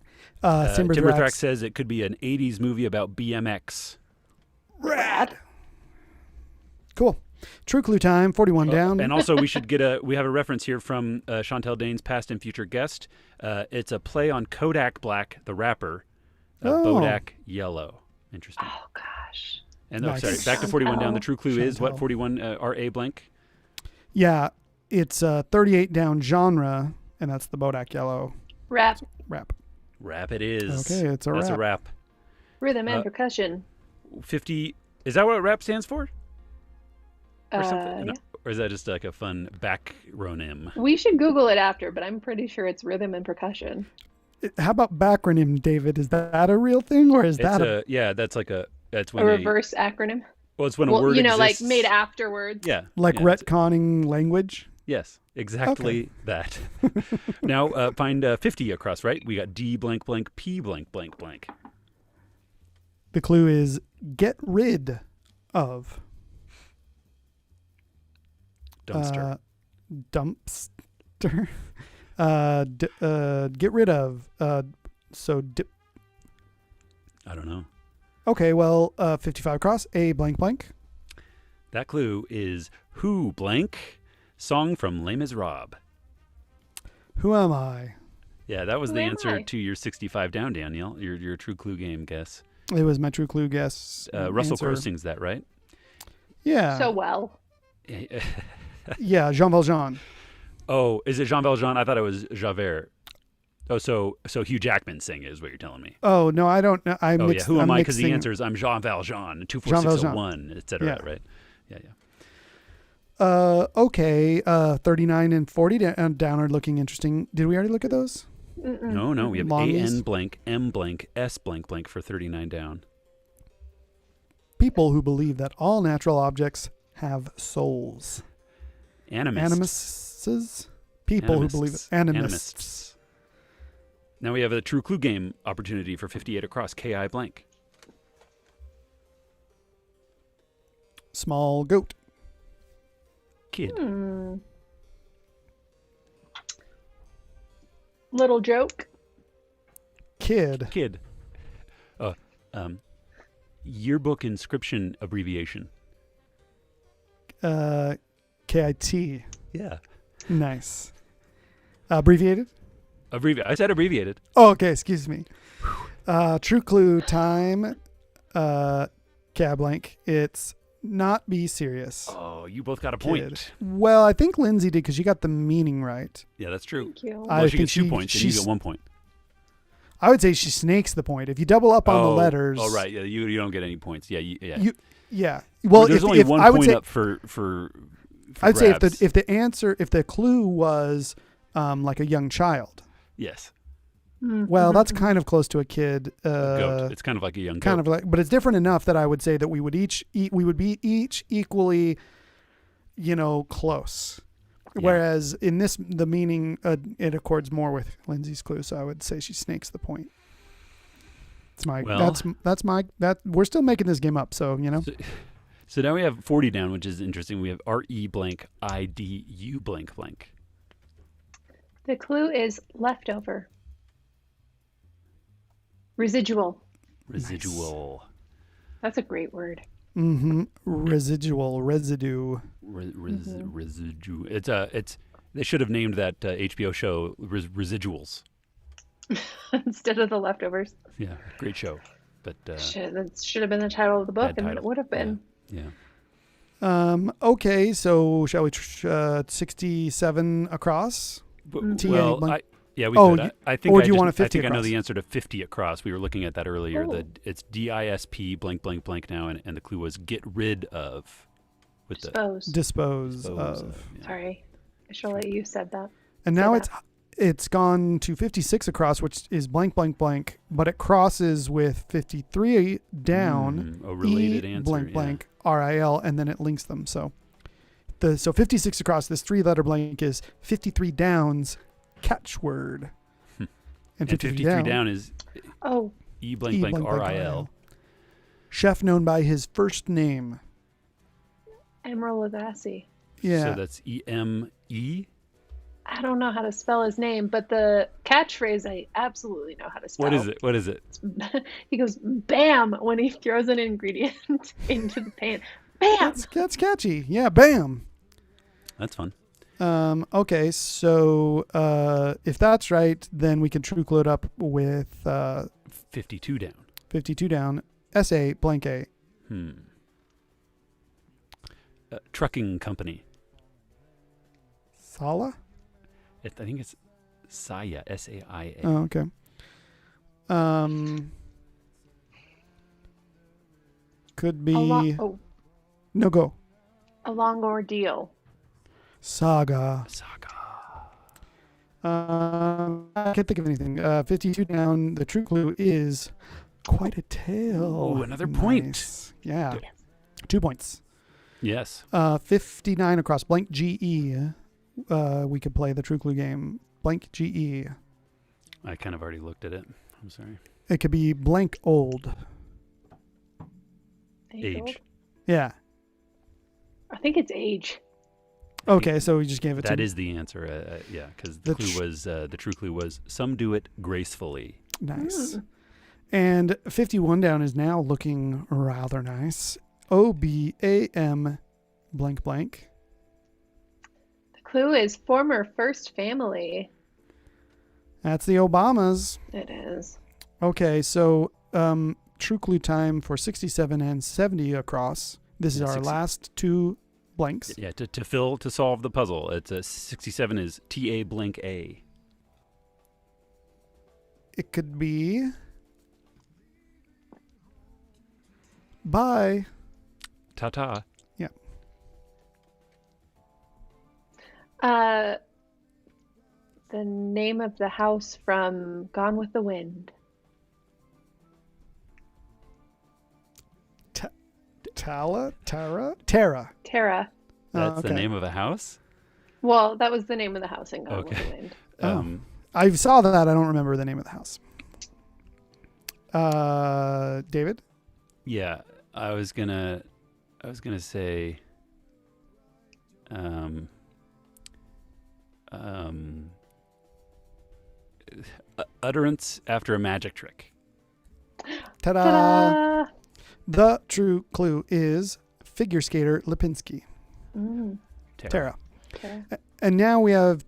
Timberthrax says it could be an 80s movie about BMX. Rad. Cool. True clue time, 41 down. And also we have a reference here from Chantel Dane's past and future guest. It's a play on Kodak Black, the rapper, Bodak Yellow. Interesting. Oh, gosh. And Nice. sorry, back to 41 down. The true clue is what? Chantel. 41 RA blank? Yeah, it's 38 down genre, and that's the Bodak Yellow Rap. rap. Rap it is. Okay, it's a That's rap. a rap. Rhythm and percussion. 50. Is that what rap stands for? Or something? Yeah. No, or is that just like a fun backronym? We should Google it after, but I'm pretty sure it's rhythm and percussion. How about backronym, David? Is that a real thing, or is that that's A when reverse acronym. Well, it's when a word like exists. made afterwards. Yeah. like yeah, retconning language? Yes, exactly that. Now find 50 across, right? We got D blank blank P blank blank blank. The clue is get rid of. Dumpster. Dumpster. Get rid of. I don't know. Okay, well, 55 across. A blank blank. That clue is Who blank? Song from Les Miserables. Who am I? Yeah, that was Who the am answer I? to your 65 down, Danielle. Your true clue game guess. It was my true clue guess. Russell answer. Crowe sings that, right? Yeah. So well. Yeah, Jean Valjean. Oh, is it Jean Valjean? I thought it was Javert. Oh, so Hugh Jackman sang it is what you're telling me. Oh, no, I don't know. Who am I? Because the answer is I'm Jean Valjean, 24601, etc. Yeah. Right? Yeah. Okay, 39 and 40 down are looking interesting. Did we already look at those? Mm-mm. No, we have Longies. AN blank, M blank, S blank blank for 39 down. People who believe that all natural objects have souls. Animists? People who believe it. Animists. Now we have a true clue game opportunity for 58 across, KI blank. Small goat. Kid. Little joke. Kid. Yearbook inscription abbreviation. KIT. Yeah. Nice. Abbreviated? I said abbreviated. Oh, okay. Excuse me. True clue time. Cab blank. It's not be serious. Oh, you both got a point. Kid. Well, I think Lindsay did because you got the meaning right. Yeah, that's true. Thank you. I Well, she think gets 2 points, and you get 1 point. I would say she snakes the point. If you double up on the letters. Oh, right. Yeah, you don't get any points. Yeah. Yeah. Well, there's only 1 point up for I'd say if grabs. if the clue was like a young child. Yes. Well, that's kind of close to a kid. Goat. It's kind of like a young goat. Kind of like, but it's different enough that I would say that we would be each equally, close. Whereas in this, the meaning, it accords more with Lindsay's clue. So I would say she snakes the point. It's my, we're still making this game up. So, So now we have 40 down, which is interesting. We have RE blank IDU blank blank. The clue is leftover. Residual. Residual. Nice. That's a great word. Mm-hmm. Residual, residue. Residue. It's. They should have named that HBO show Residuals instead of the leftovers. Yeah, great show. But that should have been the title of the book, and it would have been. Yeah. Okay, so shall we 67 across? Well, we could. I think. Or do you want a 50 I think across? I know the answer to 50 across. We were looking at that earlier. It's DISP blank blank blank now, and the clue was get rid of. With dispose of. Yeah. Sorry, I should let you said that. And now it's gone to 56 across, which is blank blank blank, but it crosses with 53 down. A related answer. Blank blank RIL, and then it links them. So 56 across. This 3-letter blank is 53 downs. Catchword. And 53 down is E blank blank RIL. Chef known by his first name. Emeril Lagasse. Yeah. So that's EME? I don't know how to spell his name, but the catchphrase I absolutely know how to spell. What is it? He goes bam when he throws an ingredient into the pan. Bam! That's catchy. Yeah, bam. That's fun. Okay, so if that's right, then we can true clue it up with 52 down. 52 down. SA blank A. Trucking company. Sala? I think it's Saya, SAIA. Oh, okay. Could be. No, go. A long ordeal. Saga. I can't think of anything. 52 down. The true clue is quite a tale. Oh, another point. Yeah. 2 points. Yes. 59 across. Blank GE. We could play the true clue game. Blank GE. I kind of already looked at it. I'm sorry. It could be blank old. Age. Yeah. I think it's age. Okay, so we just gave it to. That is the answer. Yeah, because the clue was the true clue was some do it gracefully. Nice. And 51 down is now looking rather nice. OBAM blank blank. The clue is former first family. That's the Obamas. It is. Okay, so true clue time for 67 and 70 across. This is our last two blanks. Yeah, to solve the puzzle. It's 67 is TA blank A. It could be bye. Ta-ta. Yeah. The name of the house from Gone with the Wind. Tara. That's the name of a house? Well, that was the name of the house in Gone with the Wind. I saw that. I don't remember the name of the house. David? Yeah, I was gonna say utterance after a magic trick. Ta-da! Ta-da! The true clue is figure skater Lipinski. Tara. And now we have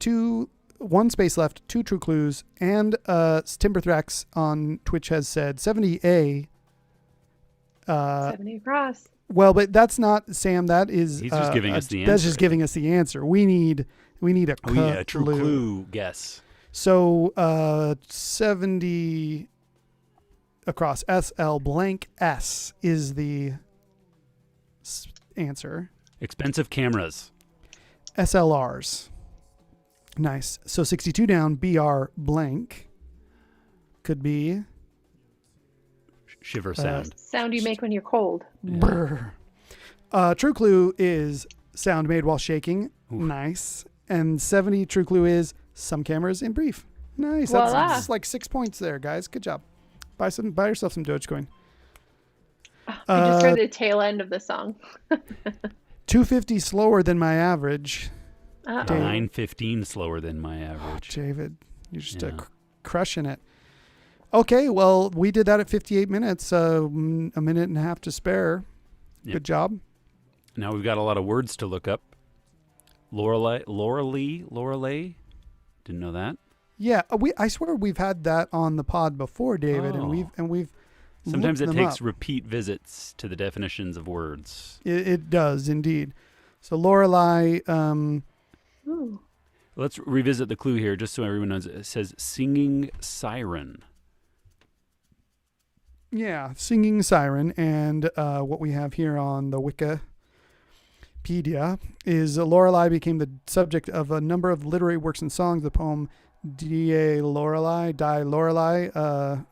one space left, 2 true clues, and Timberthrax on Twitch has said 70A. 70 across. Well, but that's not Sam. That is he's just giving us the answer. That's just giving us the answer. We need a true clue guess. So 70 across. SL blank S is the answer. Expensive cameras. SLRs. Nice. So 62 down. BR blank could be shiver sound. Sound you make when you're cold. Brr. True clue is sound made while shaking. Oof. Nice. And 70 true clue is some cameras in brief. Nice. Voila. That's like 6 points there, guys. Good job. Buy yourself some Dogecoin. I just heard the tail end of the song. 250 slower than my average. 9:15 slower than my average. Oh, David, you're just crushing it. Okay, well, we did that at 58 minutes, a minute and a half to spare. Yep. Good job. Now we've got a lot of words to look up. Lorelei. Didn't know that. Yeah, I swear we've had that on the pod before, David, and we've sometimes it looked them takes up. repeat visits to the definitions of words. It does indeed. So Lorelei. Let's revisit the clue here, just so everyone knows. It says singing siren. Yeah, singing siren, and what we have here on the Wikipedia is Lorelei became the subject of a number of literary works and songs. The poem Die Lorelei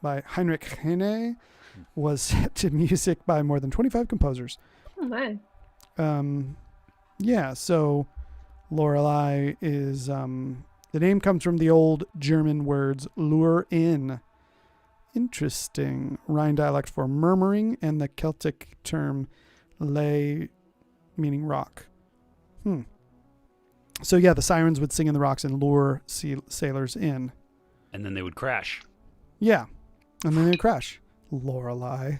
by Heinrich Heine was set to music by more than 25 composers. Oh my. Yeah, so Lorelei is the name comes from the old German words lure in. Interesting. Rhine dialect for murmuring, and the Celtic term lay, meaning rock. So yeah, the sirens would sing in the rocks and lure sailors in. And then they would crash. Yeah, and then they crash. Lorelei.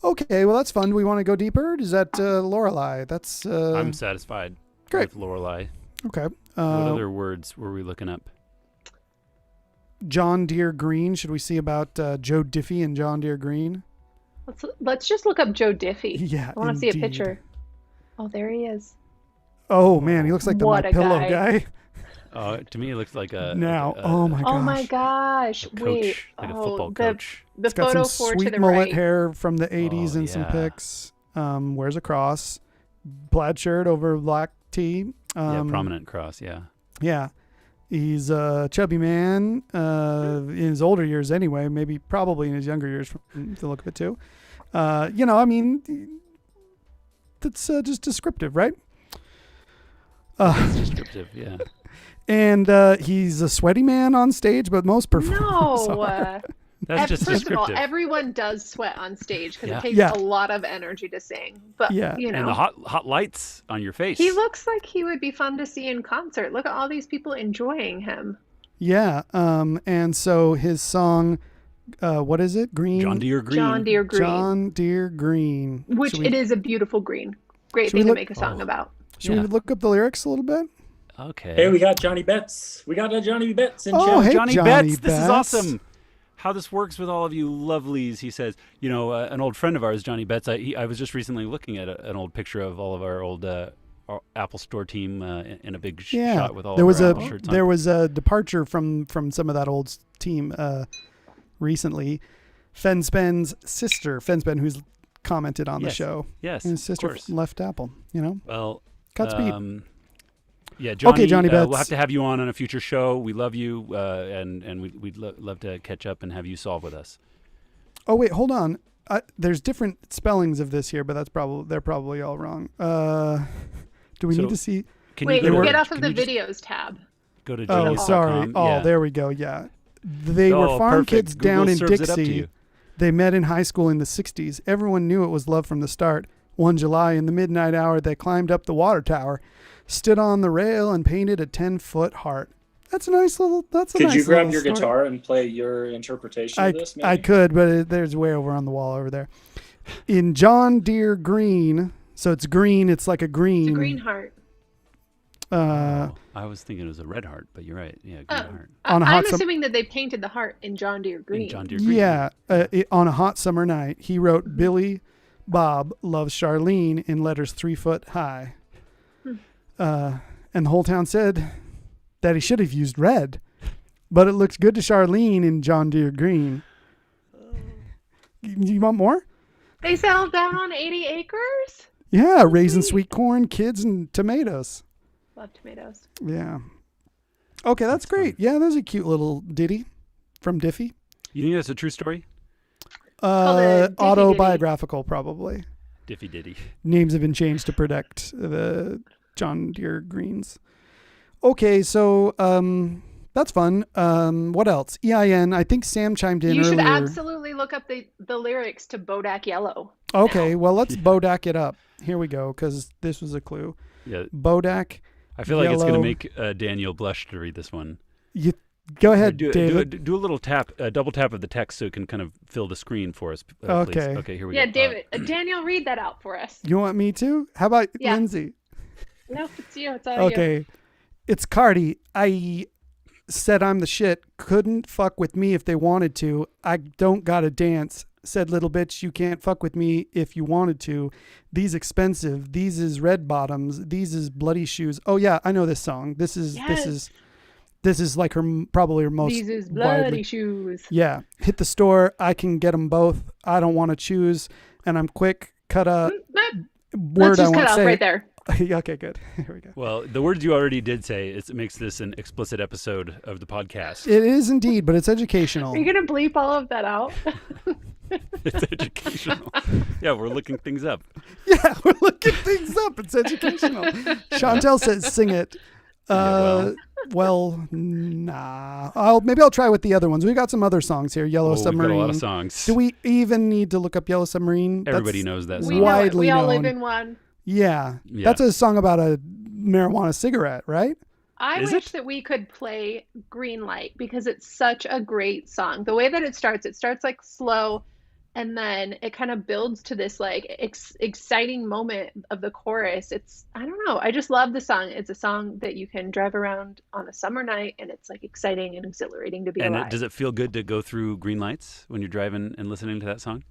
Okay, well that's fun. Do we want to go deeper? Is that Lorelei? That's I'm satisfied. Great. With Lorelei. Okay. What other words were we looking up? John Deere Green. Should we see about Joe Diffie and John Deere Green? Let's just look up Joe Diffie. Yeah, I want to see a indeed. picture. Oh, there he is. Oh man, he looks like the What My a Pillow guy. To me, it looks like a Now, oh my Oh gosh. my gosh! coach, Wait. like a football the coach. the He's got photo some four sweet to the mullet right. hair from the 80s and some yeah. pics. Wears a cross, plaid shirt over black tee. Prominent cross. Yeah. Yeah. He's a chubby man in his older years anyway, probably in his younger years from the look of it too. I mean, that's just descriptive, right? It's descriptive. Yeah. And he's a sweaty man on stage, but most performers No. are. That's just First of all, descriptive. everyone does sweat on stage because it takes Yeah. a lot of energy to sing. But Yeah. you know, And the hot lights on your face. he looks like he would be fun to see in concert. Look at all these people enjoying him. Yeah. And so his song, what is it? Green. John Deere Green. John Deere Green, John Deere Green. which it is a beautiful green. Great Should we thing to look- make a song about. Should we look up the lyrics a little bit? Okay. Hey, we got Johnny Betts. We got a Johnny Betts in Oh, chat. hey, Johnny Johnny Betts, this is Betts. awesome. How this works with all of you lovelies, he says. An old friend of ours, Johnny Betts, I was just recently looking at an old picture of all of our old our Apple Store team in a big shot with all there of was our a Apple shirts on. there was a departure from some of that old team recently. Fenspen's sister, Fenspen, who's commented on the Yes. show. Yes, And his of sister course. left Apple, Well, Godspeed. yeah, Johnny, Okay, Johnny we'll Betts. have to have you on a future show. We love you, and we'd love to catch up and have you solve with us. Oh wait, hold on. There's different spellings of this here, but they're probably all wrong. Do we So- need to see? Can Wait, you go to, get off of can the you just videos tab. Go to Oh, genius.com? sorry. Oh, Yeah. there we go. Yeah, they were Oh, farm perfect. kids Google down in serves it up to Dixie. you. They met in high school in the 60s. Everyone knew it was love from the start. One July in the midnight hour, they climbed up the water tower, stood on the rail, and painted a 10-foot heart. That's a nice little. That's a Could nice you grab little your story. guitar and play your interpretation of this? Maybe? I could, but there's way over on the wall over there. In John Deere Green, so it's green. It's like a green. It's a green heart. I was thinking it was a red heart, but you're right. Yeah, green heart. On a I'm hot sum- assuming that they painted the heart in John Deere Green. In John Deere Green. Yeah, on a hot summer night, he wrote Billy Bob loves Charlene in letters 3 foot high. And the whole town said that he should have used red, but it looks good to Charlene in John Deere Green. You want more? They settled down on 80 acres? Yeah, raising sweet corn, kids, and tomatoes. Love tomatoes. Yeah. Okay, that's great. Yeah, that's a cute little ditty from Diffie. You think that's a true story? called a Diffie Autobiographical, probably. Diffie Ditty. Names have been changed to protect the John Deere Greens. Okay, so that's fun. What else? EIN. I think Sam chimed in You should earlier. absolutely look up the lyrics to Bodak Yellow. Okay, now. well, let's Bodak it up. Here we go, because this was a clue. Yeah. Bodak. I feel like it's Yellow. going to make Daniel blush to read this one. You go ahead, do David. a little tap, double tap of the text so it can kind of fill the screen for us. Please. Okay. Okay, here we Yeah, go. David, Daniel, read that out for us. You want me to? How about Yeah. Lindsay? No, it's you. It's all you. Okay. It's Cardi. I said I'm the shit. Couldn't fuck with me if they wanted to. I don't gotta dance. Said little bitch, you can't fuck with me if you wanted to. These expensive. These is red bottoms. These is bloody shoes. Oh yeah, I know this song. This is like probably her most These is bloody widely. shoes. Yeah. Hit the store. I can get them both. I don't want to choose, and I'm quick. Cut a word Let's I just won't cut off say. right there. Okay, good. Here we go. Well, the words you already did say, it makes this an explicit episode of the podcast. It is indeed, but it's educational. Are you gonna bleep all of that out? It's educational. Yeah, we're looking things up. Yeah, we're looking things up. It's educational. Chantel says, "Sing it." Yeah, Well, nah. Maybe I'll try with the other ones. We got some other songs here. Yellow We've Submarine. got a lot of songs. Do we even need to look up Yellow Submarine? Everybody knows that We song. know it. widely We all live known. in one. Yeah. Yeah. That's a song about a marijuana cigarette, right? I Is wish it? that we could play Green Light because it's such a great song. The way that it starts like slow, and then it kind of builds to this like exciting moment of the chorus. I don't know. I just love the song. It's a song that you can drive around on a summer night, and it's like exciting and exhilarating to be And alive. does it feel good to go through green lights when you're driving and listening to that song?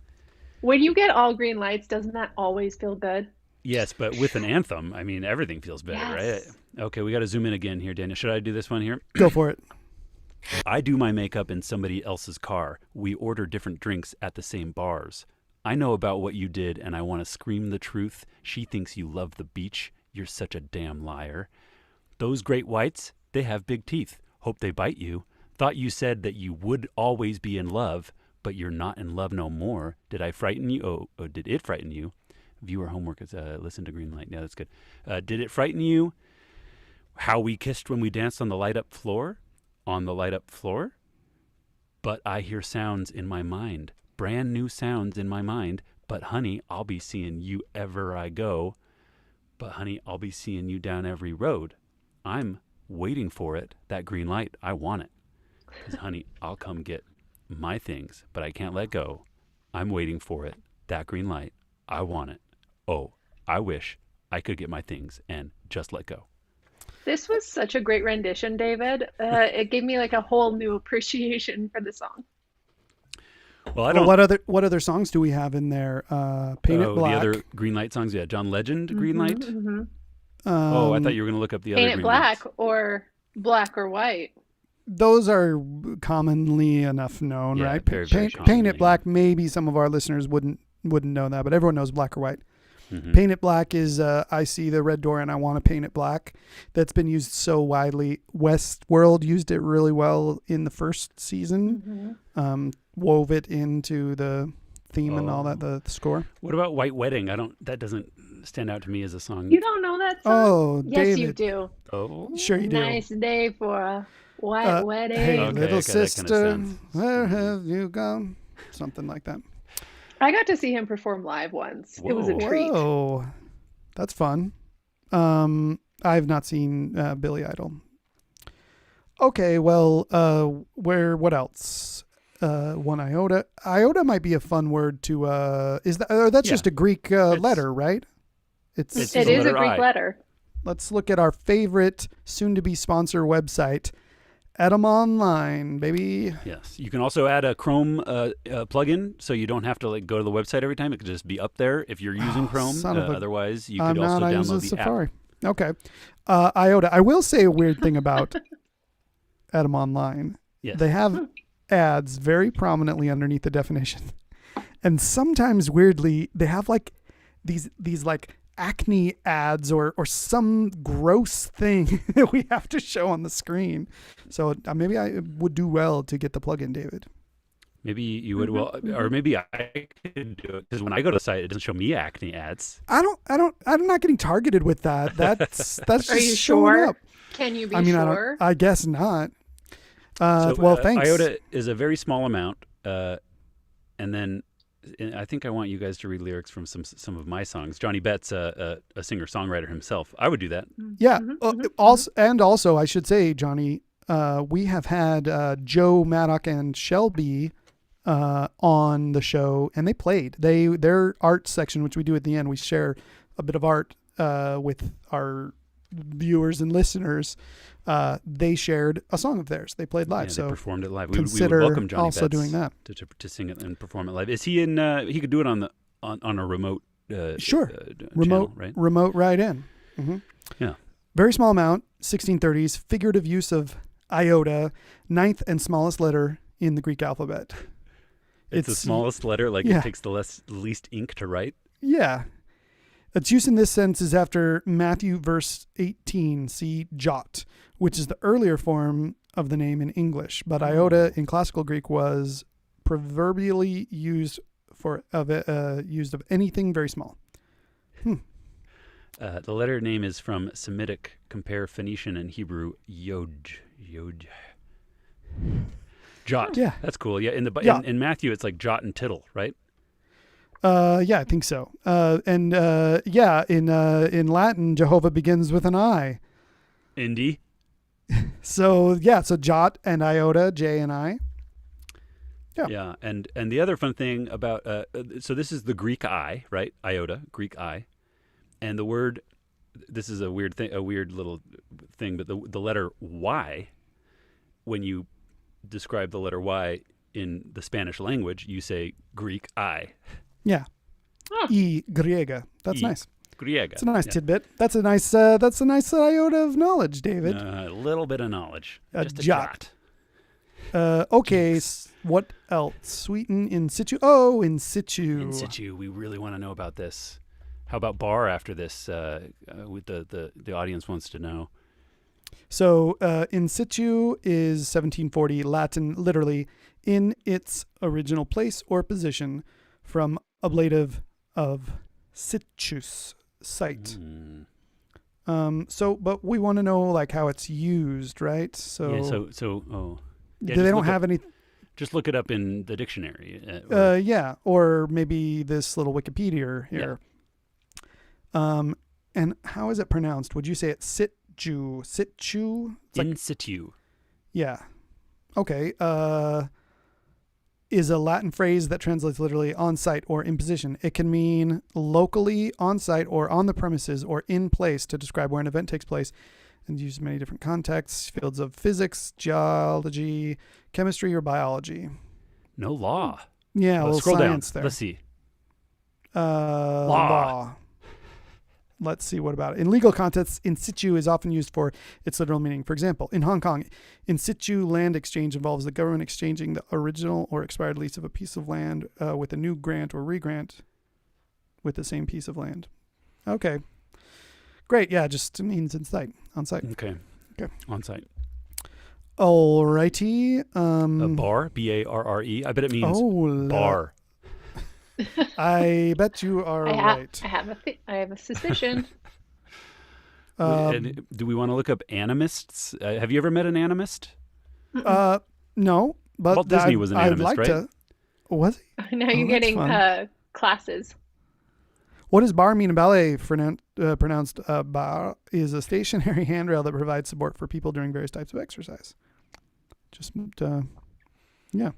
When you get all green lights, doesn't that always feel good? Yes, but with an anthem, I mean, everything feels better, Yes. right? Okay, we got to zoom in again here, Daniel. Should I do this one here? Go for it. I do my makeup in somebody else's car. We order different drinks at the same bars. I know about what you did, and I want to scream the truth. She thinks you love the beach. You're such a damn liar. Those great whites, they have big teeth. Hope they bite you. Thought you said that you would always be in love, but you're not in love no more. Did I frighten you? Oh, did it frighten you? Viewer homework is listen to Green Light. Yeah, that's good. Did it frighten you? How we kissed when we danced on the light up floor? On the light up floor? But I hear sounds in my mind. Brand new sounds in my mind. But honey, I'll be seeing you ever I go. But honey, I'll be seeing you down every road. I'm waiting for it. That green light, I want it. 'Cause honey, I'll come get my things, but I can't let go. I'm waiting for it. That green light, I want it. Oh, I wish I could get my things and just let go. This was such a great rendition, David. It gave me like a whole new appreciation for the song. Well, I Well, don't. what other songs do we have in there? Paint It Black. The other Green Light songs. Yeah, John Legend, Green Light. Mhm. Oh, I thought you were going to look up the other Paint It Green Black Lights. or Black or White. Those are commonly enough known, Yeah, right? very, very Paint commonly. It Black. Maybe some of our listeners wouldn't know that, but everyone knows Black or White. Mhm. Paint It Black is I see the red door and I want to paint it black. That's been used so widely. Westworld used it really well in the first season. Wove it into the theme and all that, the score. What about White Wedding? That doesn't stand out to me as a song. You don't know that song? Oh, yes, David. you do. Oh, Sure you do. Nice day for a white wedding. Hey, Okay, little okay, that kinda sister, sounds- where have you gone? Something like that. I got to see him perform live once. It was a Whoa. treat. Oh, that's fun. I've not seen Billy Idol. Okay, well, what else? One iota. Iota might be a fun word to. That's Yeah. just a Greek letter, right? It's It the is a letter Greek I. letter. Let's look at our favorite soon-to-be sponsor website, Edom Online, baby. Yes, you can also add a Chrome plugin, so you don't have to go to the website every time. It could just be up there if you're using Chrome. son of a- Otherwise, you I'm could not. also I use download a the Safari. Okay, Iota. I will say a weird thing about Edom Online. Yes. They have ads very prominently underneath the definition, and sometimes weirdly they have like these like acne ads or some gross thing that we have to show on the screen. So maybe I would do well to get the plugin, David. Maybe you would, or maybe I could do it, because when I go to the site, it doesn't show me acne ads. I'm not getting targeted with that. That's Are just you showing sure? up. Can you be I mean, sure? I guess not. So, well, thanks. Iota is a very small amount, and then I think I want you guys to read lyrics from some of my songs. Johnny Bett's a singer-songwriter himself. I would do that. Yeah. Also, I should say, Johnny, we have had Joe Maddock and Shelby on the show, and they played. Their art section, which we do at the end, we share a bit of art with our viewers and listeners. They shared a song of theirs. They played live. Yeah, so they performed it live. Consider we would welcome Johnny also Betts doing that to sing it and perform it live. Is he in? He could do it on a remote. Sure. Channel, right? Remote right in. Mm-hmm. Yeah. Very small amount. 1630s. Figurative use of iota. 9th and smallest letter in the Greek alphabet. It's the smallest letter. Like it takes the least ink to write. Yeah. Its use in this sense is after Matthew verse 18, see jot, which is the earlier form of the name in English. But iota in classical Greek was proverbially used of anything very small. The letter name is from Semitic, compare Phoenician and Hebrew yod. Jot. Yeah. That's cool. Yeah. In Matthew, it's like jot and tittle, right? Yeah, I think so. In Latin, Jehovah begins with an I. Indy. So jot and iota, J and I. Yeah. Yeah, and the other fun thing about so this is the Greek I, right? Iota, Greek I, and the word. This is a weird little thing, but the letter Y, when you describe the letter Y in the Spanish language, you say Greek I. Yeah. E griega. That's nice. Griega. It's a nice tidbit. That's a nice iota of knowledge, David. A little bit of knowledge. Just a jot. jot. Okay. What else? Sweeten in situ. Oh, in situ. In situ. We really want to know about this. How about bar after this? With the audience wants to know. So in situ is 1740 Latin, literally in its original place or position, from ablative of situs, site. But we want to know like how it's used, right? So yeah, they don't have any. Just look it up in the dictionary. Or maybe this little Wikipedia here. Yeah. And how is it pronounced? Would you say it's situ? It's in situ. Yeah. Okay. Is a Latin phrase that translates literally on site or in position. It can mean locally on site or on the premises or in place to describe where an event takes place, and used in many different contexts, fields of physics, geology, chemistry, or biology. No law. Yeah, a little scroll science down. there. Let's see. Law. Let's see, what about it? In legal contexts, in situ is often used for its literal meaning. For example, in Hong Kong, in situ land exchange involves the government exchanging the original or expired lease of a piece of land with a new grant or regrant with the same piece of land. Okay. Great. Yeah, just means on site. Okay. On site. Alrighty. A bar, B-A-R-R-E. I bet it means bar. I bet you are right. I have a suspicion. Do we want to look up animists? Have you ever met an animist? No, but Walt Disney was an animist, right? Was he? Now you're getting classes. What does bar mean in ballet? Pronounced bar is a stationary handrail that provides support for people during various types of exercise. Just, yeah.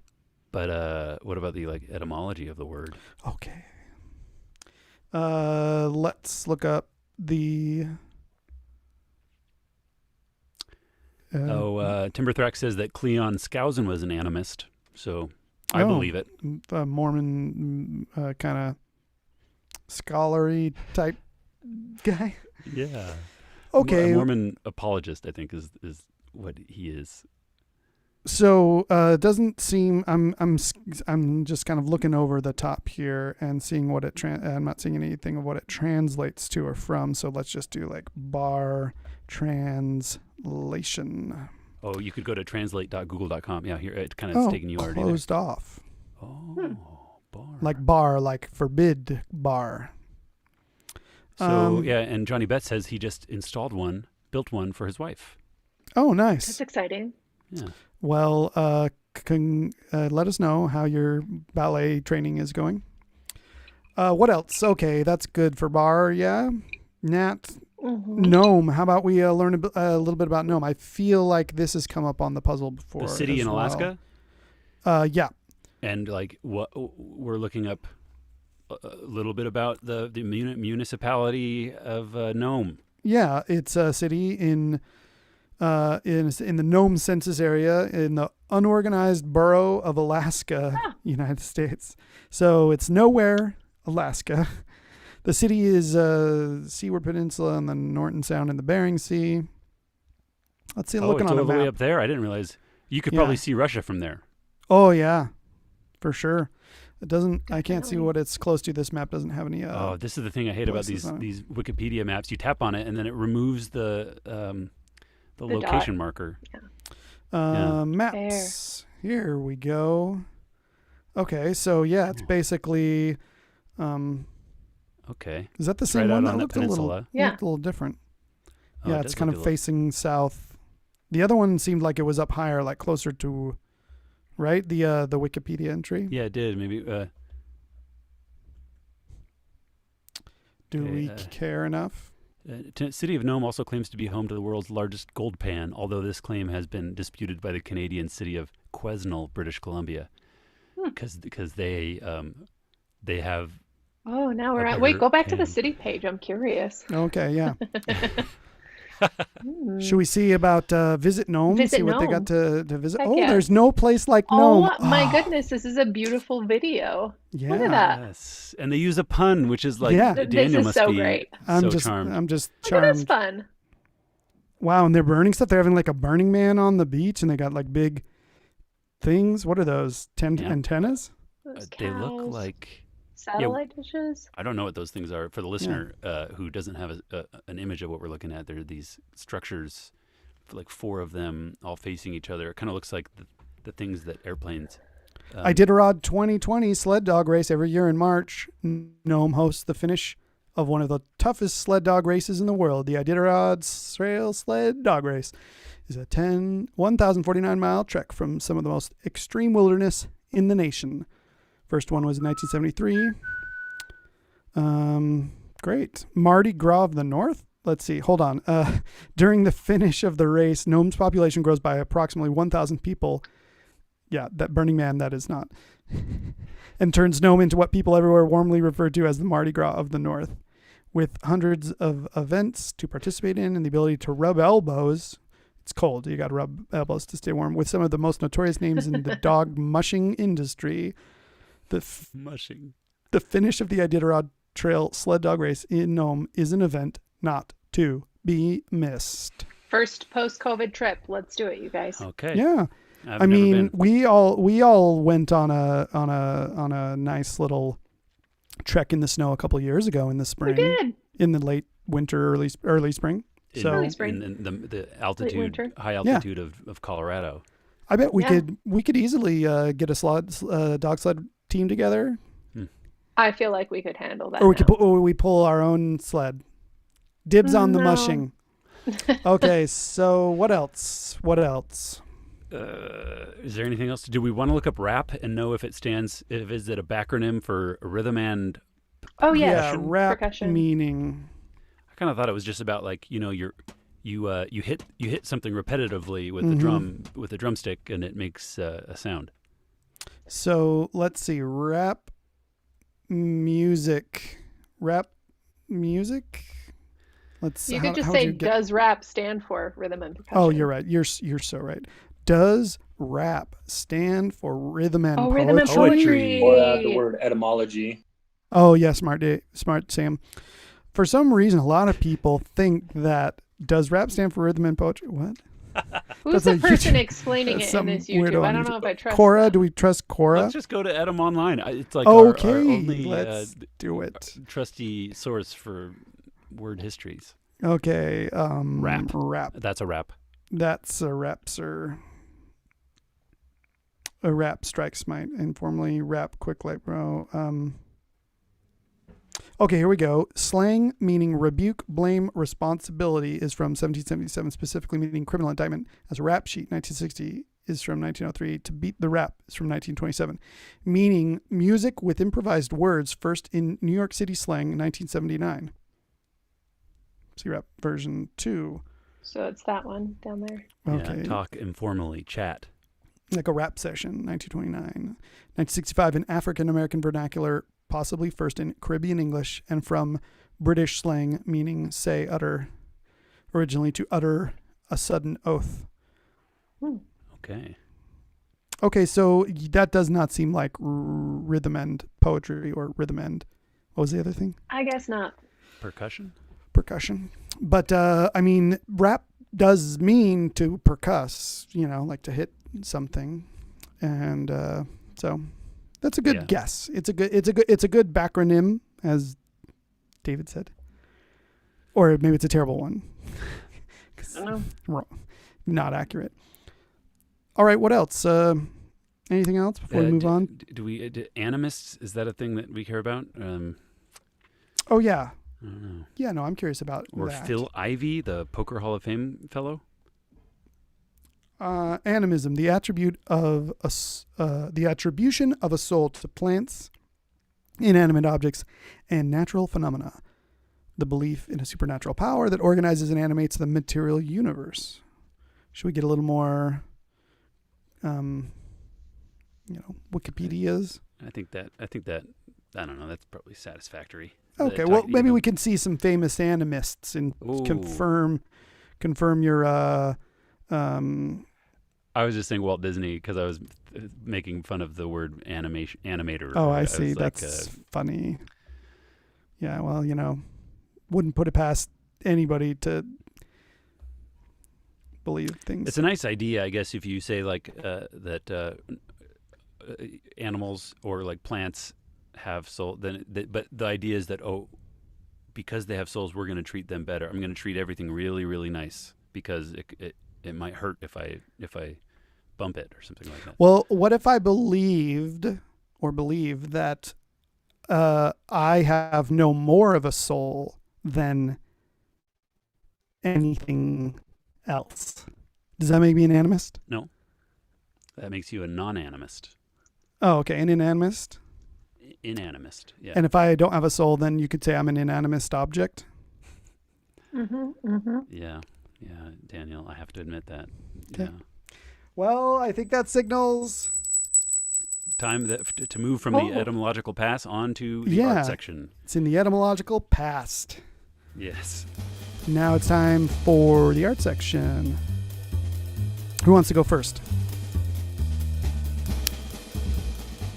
But what about the etymology of the word? Okay. Let's look up the. Timberthrax says that Cleon Skousen was an animist, so I believe it. Mormon kind of scholarly type guy. Yeah. Okay. A Mormon apologist, I think, is what he is. So it doesn't seem. I'm just kind of looking over the top here and seeing what it. I'm not seeing anything of what it translates to or from. So let's just do bar translation. Oh, you could go to translate.google.com. Yeah, here it kind of is taking you already. Closed off. Oh, bar. Like forbid bar. So and Johnny Betts says he just built one for his wife. Oh, nice. That's exciting. Yeah. Well, let us know how your ballet training is going. What else? Okay, that's good for bar. Yeah, Nat. Mm-hmm. Gnome. How about we learn a little bit about Gnome? I feel like this has come up on the puzzle before. The city in Alaska. Yeah. And like what we're looking up a little bit about the municipality of Nome. Yeah, it's a city in the Nome census area in the unorganized borough of Alaska, United States. So it's nowhere, Alaska. The city is Seaward Peninsula on the Norton Sound and the Bering Sea. Let's see. Looking it's on a all the map. way up there. I didn't realize you could probably see Russia from there. Oh yeah, for sure. It doesn't. I can't see what it's close to. This map doesn't have any. This is the thing I hate about these Wikipedia maps. You tap on it and then it removes the location marker. Yeah. Maps. Here we go. Okay, so yeah, it's basically. Okay. Is that the same one? That looked a little different. Oh, yeah, it's kind of facing south. The other one seemed like it was up higher, like closer to, right? The Wikipedia entry. Yeah, it did. Maybe. Do we care enough? City of Nome also claims to be home to the world's largest gold pan, although this claim has been disputed by the Canadian city of Quesnel, British Columbia, because they have. Oh, now we're at. Wait, go back to the city page. I'm curious. Okay, yeah. Should we see about Visit Nome? See what they got to visit. Heck there's no place like Nome. Oh my goodness, this is a beautiful video. Yeah. Look at that. Yes, and they use a pun, which is like Yeah. Daniel This is must so be great. I'm so just charmed. I'm just Look at this charmed. fun. Wow, and they're burning stuff. They're having like a Burning Man on the beach, and they got like big things. What are those? Antennas? Those They look cows, like satellite dishes. I don't know what those things are. For the listener who doesn't have an image of what we're looking at, there are these structures, like 4 of them, all facing each other. It kind of looks like the things that airplanes. Iditarod 2020 sled dog race every year in March. Nome hosts the finish of one of the toughest sled dog races in the world. The Iditarod Trail Sled Dog Race is a 1,049-mile trek from some of the most extreme wilderness in the nation. First one was in 1973. Great. Mardi Gras of the North. Let's see. Hold on. During the finish of the race, Nome's population grows by approximately 1,000 people. Yeah, that Burning Man, that is not. And turns Nome into what people everywhere warmly refer to as the Mardi Gras of the North. With hundreds of events to participate in and the ability to rub elbows. It's cold. You got to rub elbows to stay warm. With some of the most notorious names in the dog mushing industry. The finish of the Iditarod Trail Sled Dog Race in Nome is an event not to be missed. First post-COVID trip. Let's do it, you guys. Okay. Yeah. I mean, we all went on a nice little trek in the snow a couple of years ago in the spring. We did. In the late winter, early spring. Early spring. In the altitude, high altitude of Colorado. I bet we could easily get a dog sled team together. I feel like we could handle that. Or we pull our own sled. Dibs on the mushing. Okay, so what else? Is there anything else? Do we want to look up RAP and know if is it a backronym for rhythm and RAP percussion meaning? I kind of thought it was just about like, you hit something repetitively with the drum with the drumstick and it makes a sound. So let's see, rap music. Let's. You could just say, does RAP stand for rhythm and percussion? Oh, you're right. You're so right. Does RAP stand for rhythm and poetry? Rhythm and poetry. Or the word etymology. Oh yeah, smart Sam. For some reason, a lot of people think that does rap stand for rhythm and poetry? What? Who's the person explaining it in this YouTube? I don't know if I trust Cora. them. Do we trust Cora? Let's just go to Edom Online. It's like okay, our only let's do it. Trusty source for word histories. Okay. Rap. That's a rap, sir. A rap strikes might informally rap quick like bro. Okay, here we go. Slang meaning rebuke, blame, responsibility is from 1777, specifically meaning criminal indictment. As a rap sheet, 1960 is from 1903. To beat the rap is from 1927. Meaning music with improvised words, first in New York City slang, 1979. C-rap version 2. So it's that one down there. Okay. Yeah, talk informally, chat. Like a rap session, 1929. 1965, in African American vernacular, possibly first in Caribbean English, and from British slang, meaning say, utter, originally to utter a sudden oath. Okay. Okay, so that does not seem like rhythm and poetry or rhythm and, what was the other thing? I guess not. Percussion? Percussion. But, I mean, rap does mean to percuss, like to hit something. And so that's a good guess. It's a good backronym, as David said. Or maybe it's a terrible one. I don't know. Wrong. Not accurate. All right, what else? Anything else before we move on? Do animists, is that a thing that we care about? Oh, yeah. I don't know. Yeah, no, I'm curious about Or that. Phil Ivey, the Poker Hall of Fame fellow? Animism, the attribution of a soul to plants, inanimate objects, and natural phenomena. The belief in a supernatural power that organizes and animates the material universe. Should we get a little more, Wikipedias? I think that I don't know. That's probably satisfactory. Okay, well, maybe we can see some famous animists and confirm your. I was just saying Walt Disney because I was making fun of the word animator. Oh, I see. That's funny. Yeah, well, wouldn't put it past anybody to believe things. It's a nice idea, I guess, if you say like that animals or like plants have soul. But the idea is that because they have souls, we're going to treat them better. I'm going to treat everything really, really nice because it might hurt if I bump it or something like that. Well, what if I believe that I have no more of a soul than anything else? Does that make me an animist? No. That makes you a non-animist. Oh, okay. An inanimist? Inanimist, yeah. And if I don't have a soul, then you could say I'm an inanimist object? Yeah, Daniel, I have to admit that. Okay. Yeah. Well, I think that signals time to move from the etymological past on to the art section. It's in the etymological past. Yes. Now it's time for the art section. Who wants to go first?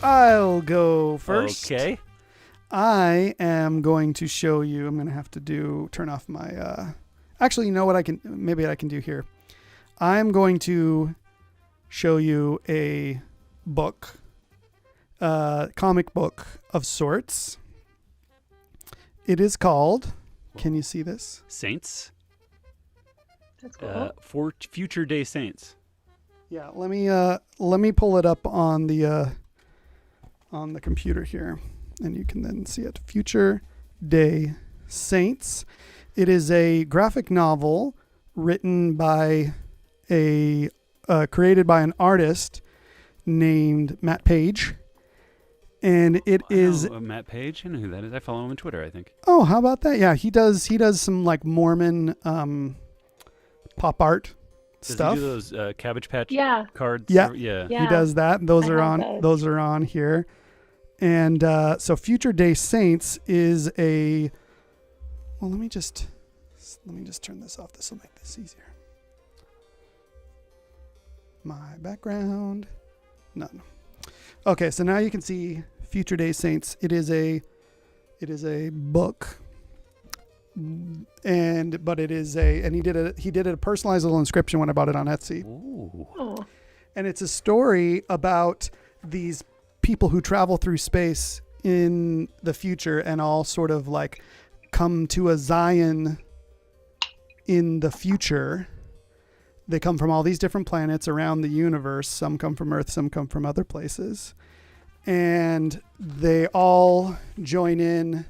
I'll go first. Okay. I am going to show you. I'm going to have to turn off my. Actually, you know what maybe I can do here. I'm going to show you a book, comic book of sorts. It is called. Can you see this? Saints. That's cool. For Future Day Saints. Yeah, let me pull it up on the computer here, and you can then see it. Future Day Saints. It is a graphic novel written by created by an artist named Matt Page, and it is Matt Page. I know who that is. I follow him on Twitter, I think. Oh, how about that? Yeah, he does some like Mormon pop art stuff. Does he do those Cabbage Patch cards? Yeah. Yeah. He does that. Those are on here. And so Future Day Saints is a. Well, let me just turn this off. This will make this easier. My background. None. Okay, so now you can see Future Day Saints. It is a book. And he did a personalized little inscription when I bought it on Etsy. Ooh. Oh. And it's a story about these people who travel through space in the future and all sort of like come to a Zion in the future. They come from all these different planets around the universe. Some come from Earth, some come from other places. And they all join in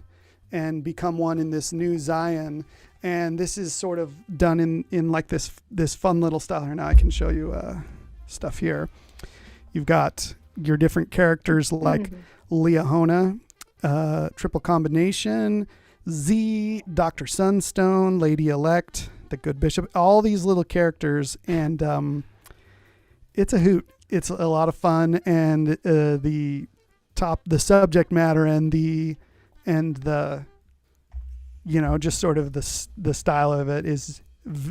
and become one in this new Zion. And this is sort of done in like this fun little style here. Now I can show you stuff here. You've got your different characters like Leahona, Triple Combination, Z, Dr. Sunstone, Lady Elect, the Good Bishop, all these little characters. And it's a hoot. It's a lot of fun. And the subject matter and the just sort of the style of it is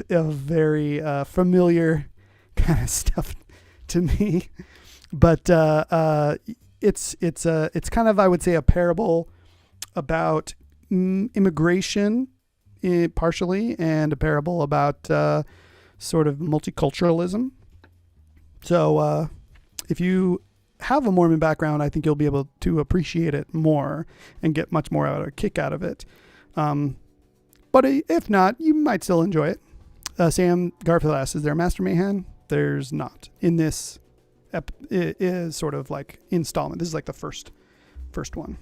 a very familiar kind of stuff to me. But it's kind of, I would say, a parable about immigration partially, and a parable about sort of multiculturalism. So if you have a Mormon background, I think you'll be able to appreciate it more and get much more of a kick out of it. But if not, you might still enjoy it. Sam Garfield asks, is there a Master Mayhem? There's not. In this, it is sort of like installment. This is like the first one.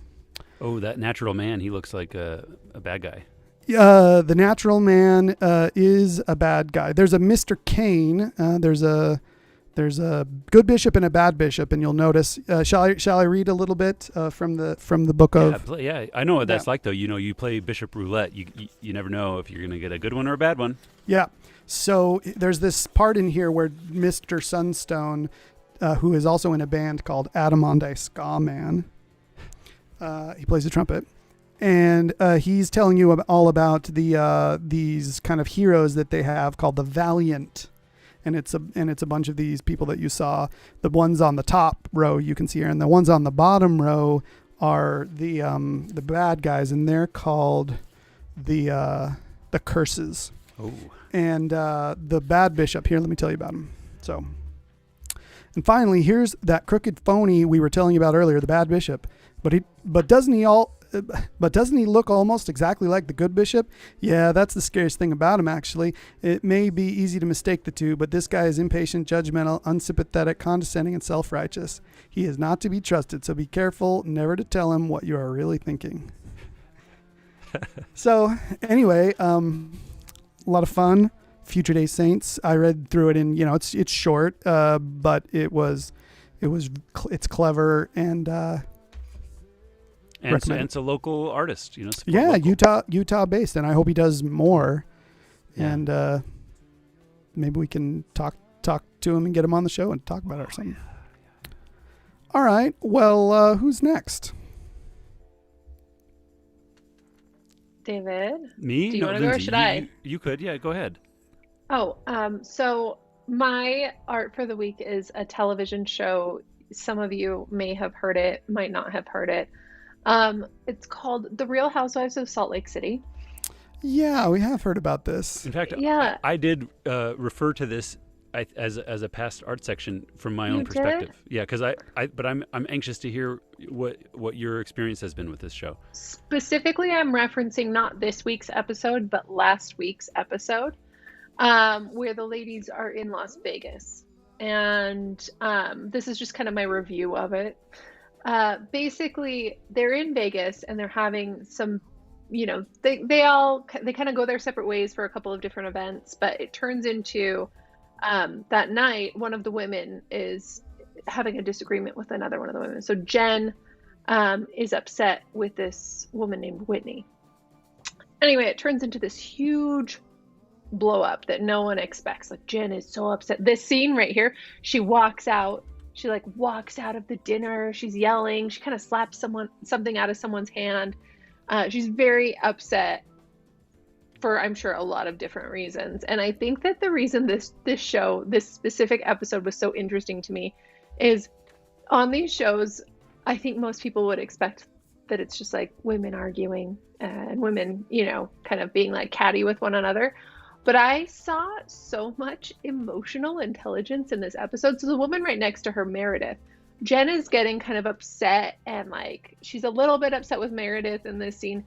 Oh, that natural man, he looks like a bad guy. The natural man is a bad guy. There's a Mr. Kane. There's a good bishop and a bad bishop, and you'll notice. Shall I read a little bit from the book of? Yeah, I know what that's like though. You play bishop roulette. You never know if you're gonna get a good one or a bad one. Yeah. So there's this part in here where Mr. Sunstone, who is also in a band called Adamonde Ska Man, he plays the trumpet, and he's telling you all about these kind of heroes that they have called the Valiant. And it's a bunch of these people that you saw. The ones on the top row you can see here, and the ones on the bottom row are the bad guys, and they're called the Curses. Oh. And the bad bishop here. Let me tell you about him. So, and finally, here's that crooked phony we were telling you about earlier, the bad bishop. But doesn't he look almost exactly like the good bishop? Yeah, that's the scariest thing about him, actually. It may be easy to mistake the two, but this guy is impatient, judgmental, unsympathetic, condescending, and self-righteous. He is not to be trusted, so be careful never to tell him what you are really thinking. So, anyway, a lot of fun. Future Day Saints. I read through it in, it's short, but it's clever and it's a local artist, Yeah, local. Utah based, and I hope he does more. Yeah. And maybe we can talk to him and get him on the show and talk about it or something. Yeah. All right. Well, who's next? David. Me? Do you want to go or should I? You could. Yeah, go ahead. Oh, so my art for the week is a television show. Some of you may have heard it, might not have heard it. It's called The Real Housewives of Salt Lake City. Yeah, we have heard about this. In fact, yeah. I did refer to this as a past art section from my own perspective. Did? Yeah, because I'm anxious to hear what your experience has been with this show. Specifically, I'm referencing not this week's episode, but last week's episode, where the ladies are in Las Vegas, and this is just kind of my review of it. Basically they're in Vegas and they're having some, they kind of go their separate ways for a couple of different events, but it turns into, that night, one of the women is having a disagreement with another one of the women. So Jen, is upset with this woman named Whitney. Anyway, it turns into this huge blow up that no one expects. Like, Jen is so upset. This scene right here, she walks out of the dinner. She's yelling. She kind of slaps something out of someone's hand. She's very upset for, I'm sure, a lot of different reasons. And I think that the reason this show, this specific episode was so interesting to me is on these shows, I think most people would expect that it's just like women arguing and women, kind of being like catty with one another. But I saw so much emotional intelligence in this episode. So the woman right next to her, Meredith, Jen is getting kind of upset, and she's a little bit upset with Meredith in this scene.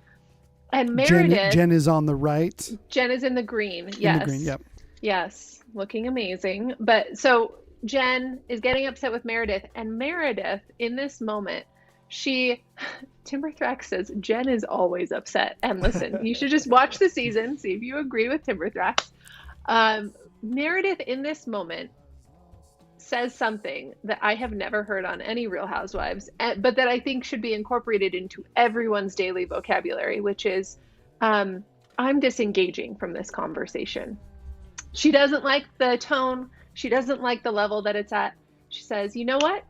And Meredith, Jen is on the right. Jen is in the green. Yes. In the green, yep. Yes, looking amazing. But so Jen is getting upset with Meredith, and Meredith in this moment Timberthrax says, Jen is always upset. And listen, you should just watch the season, see if you agree with Timberthrax. Meredith in this moment says something that I have never heard on any Real Housewives, but that I think should be incorporated into everyone's daily vocabulary, which is, I'm disengaging from this conversation. She doesn't like the tone. She doesn't like the level that it's at. She says, you know what?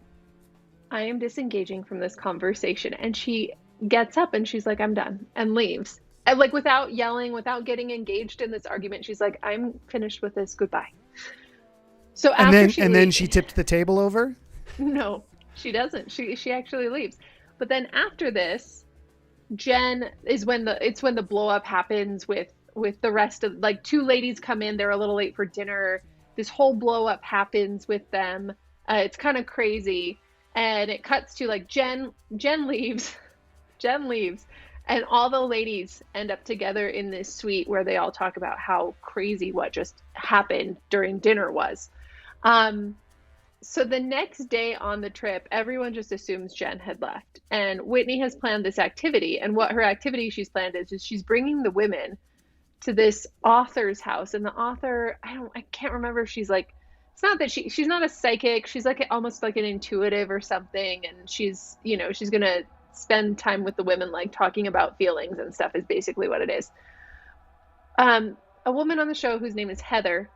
I am disengaging from this conversation. And she gets up and she's like, I'm done, and leaves. And like without yelling, without getting engaged in this argument, she's like, I'm finished with this. Goodbye. So then she tipped the table over? No, she doesn't. She actually leaves. But then after this, Jen is when the blow up happens with the rest of, like, two ladies come in, they're a little late for dinner. This whole blow up happens with them. It's kind of crazy. And it cuts to like Jen leaves. Jen leaves. And all the ladies end up together in this suite where they all talk about how crazy what just happened during dinner was. So the next day on the trip, everyone just assumes Jen had left. And Whitney has planned this activity. And what her activity she's planned is she's bringing the women to this author's house. And the author, I can't remember if she's like, it's not that she's not a psychic. She's like almost like an intuitive or something. And she's going to spend time with the women, like talking about feelings and stuff is basically what it is. A woman on the show whose name is Heather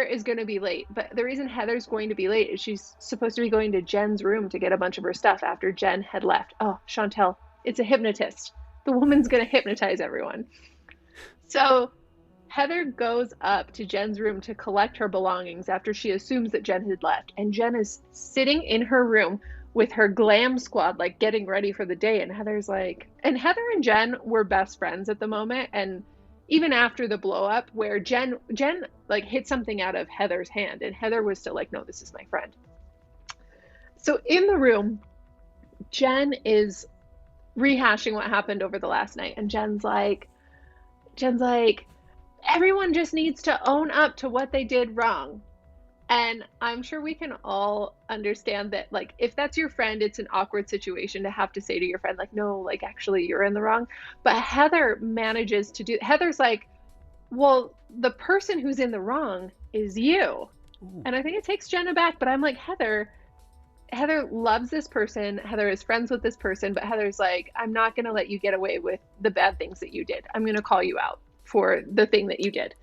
is going to be late, but the reason Heather's going to be late is she's supposed to be going to Jen's room to get a bunch of her stuff after Jen had left. Oh, Chantel, it's a hypnotist. The woman's going to hypnotize everyone. So Heather goes up to Jen's room to collect her belongings after she assumes that Jen had left. And Jen is sitting in her room with her glam squad, like getting ready for the day. And Heather's like, and Heather and Jen were best friends at the moment. And even after the blow up where Jen like hit something out of Heather's hand and Heather was still like, no, this is my friend. So in the room, Jen is rehashing what happened over the last night. And Jen's like, everyone just needs to own up to what they did wrong. And I'm sure we can all understand that, like, if that's your friend, it's an awkward situation to have to say to your friend, like, no, like, actually, you're in the wrong. But Heather manages to Heather's like, well, the person who's in the wrong is you. Ooh. And I think it takes Jen aback, but I'm like, Heather loves this person. Heather is friends with this person, but Heather's like, I'm not going to let you get away with the bad things that you did. I'm going to call you out for the thing that you did.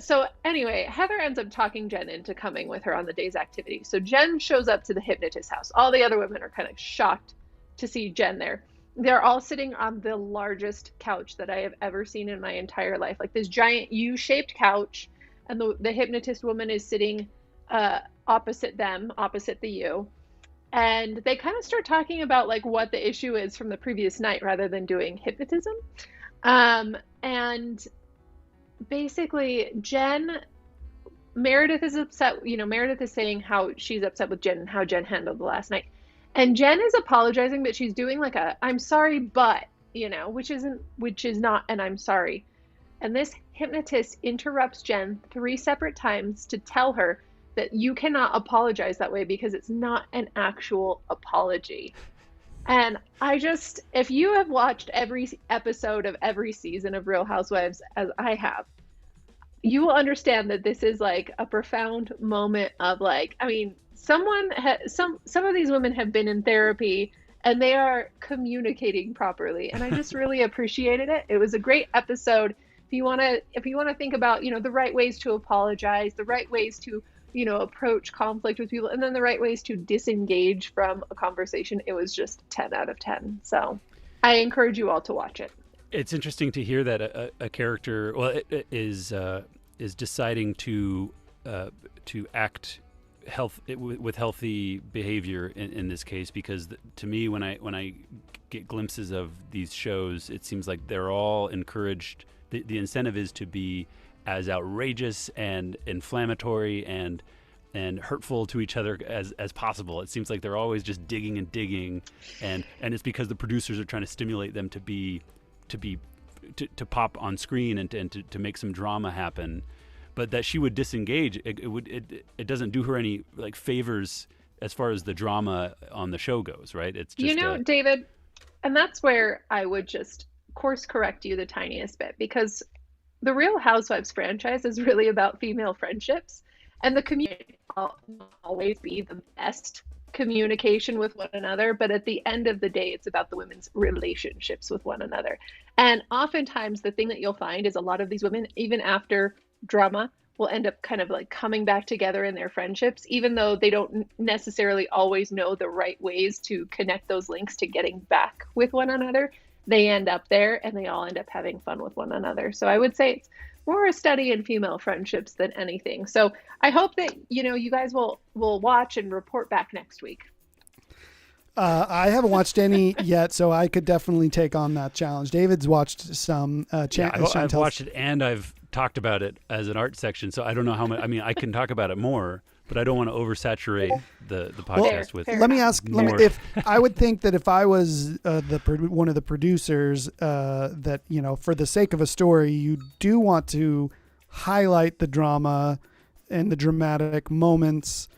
So anyway, Heather ends up talking Jen into coming with her on the day's activity. So Jen shows up to the hypnotist house. All the other women are kind of shocked to see Jen there. They're all sitting on the largest couch that I have ever seen in my entire life, like this giant U-shaped couch. And the hypnotist woman is sitting opposite the U. And they kind of start talking about like what the issue is from the previous night rather than doing hypnotism. And basically Meredith is upset. Meredith is saying how she's upset with Jen and how Jen handled the last night. And Jen is apologizing, but she's doing like I'm sorry, but, which is not an I'm sorry. And this hypnotist interrupts Jen 3 separate times to tell her that you cannot apologize that way because it's not an actual apology. And if you have watched every episode of every season of Real Housewives as I have, you will understand that this is like a profound moment of like, I mean, some of these women have been in therapy and they are communicating properly. And I just really appreciated it. It was a great episode. If you want to think about, the right ways to apologize, the right ways to, approach conflict with people, and then the right ways to disengage from a conversation, it was just 10 out of 10. So I encourage you all to watch it. It's interesting to hear that a character, is deciding to act with healthy behavior in this case, because to me, when I get glimpses of these shows, it seems like they're all encouraged. The incentive is to be as outrageous and inflammatory and hurtful to each other as possible. It seems like they're always just digging and digging, and it's because the producers are trying to stimulate them to pop on screen and to make some drama happen. But that she would disengage, it doesn't do her any like favors as far as the drama on the show goes, right? It's just David, and that's where I would just course correct you the tiniest bit, because the Real Housewives franchise is really about female friendships, and the community will always be the best communication with one another, but at the end of the day, it's about the women's relationships with one another. And oftentimes the thing that you'll find is a lot of these women, even after drama, will end up kind of like coming back together in their friendships, even though they don't necessarily always know the right ways to connect those links to getting back with one another. They end up there and they all end up having fun with one another. So I would say it's more a study in female friendships than anything. So I hope that, you guys will watch and report back next week. I haven't watched any yet, so I could definitely take on that challenge. David's watched some. I've watched it and I've talked about it as an art section, so I don't know how much. I mean, I can talk about it more, but I don't want to oversaturate the podcast with. Let me ask. If I would think that if I was one of the producers, that for the sake of a story, you do want to highlight the drama and the dramatic moments,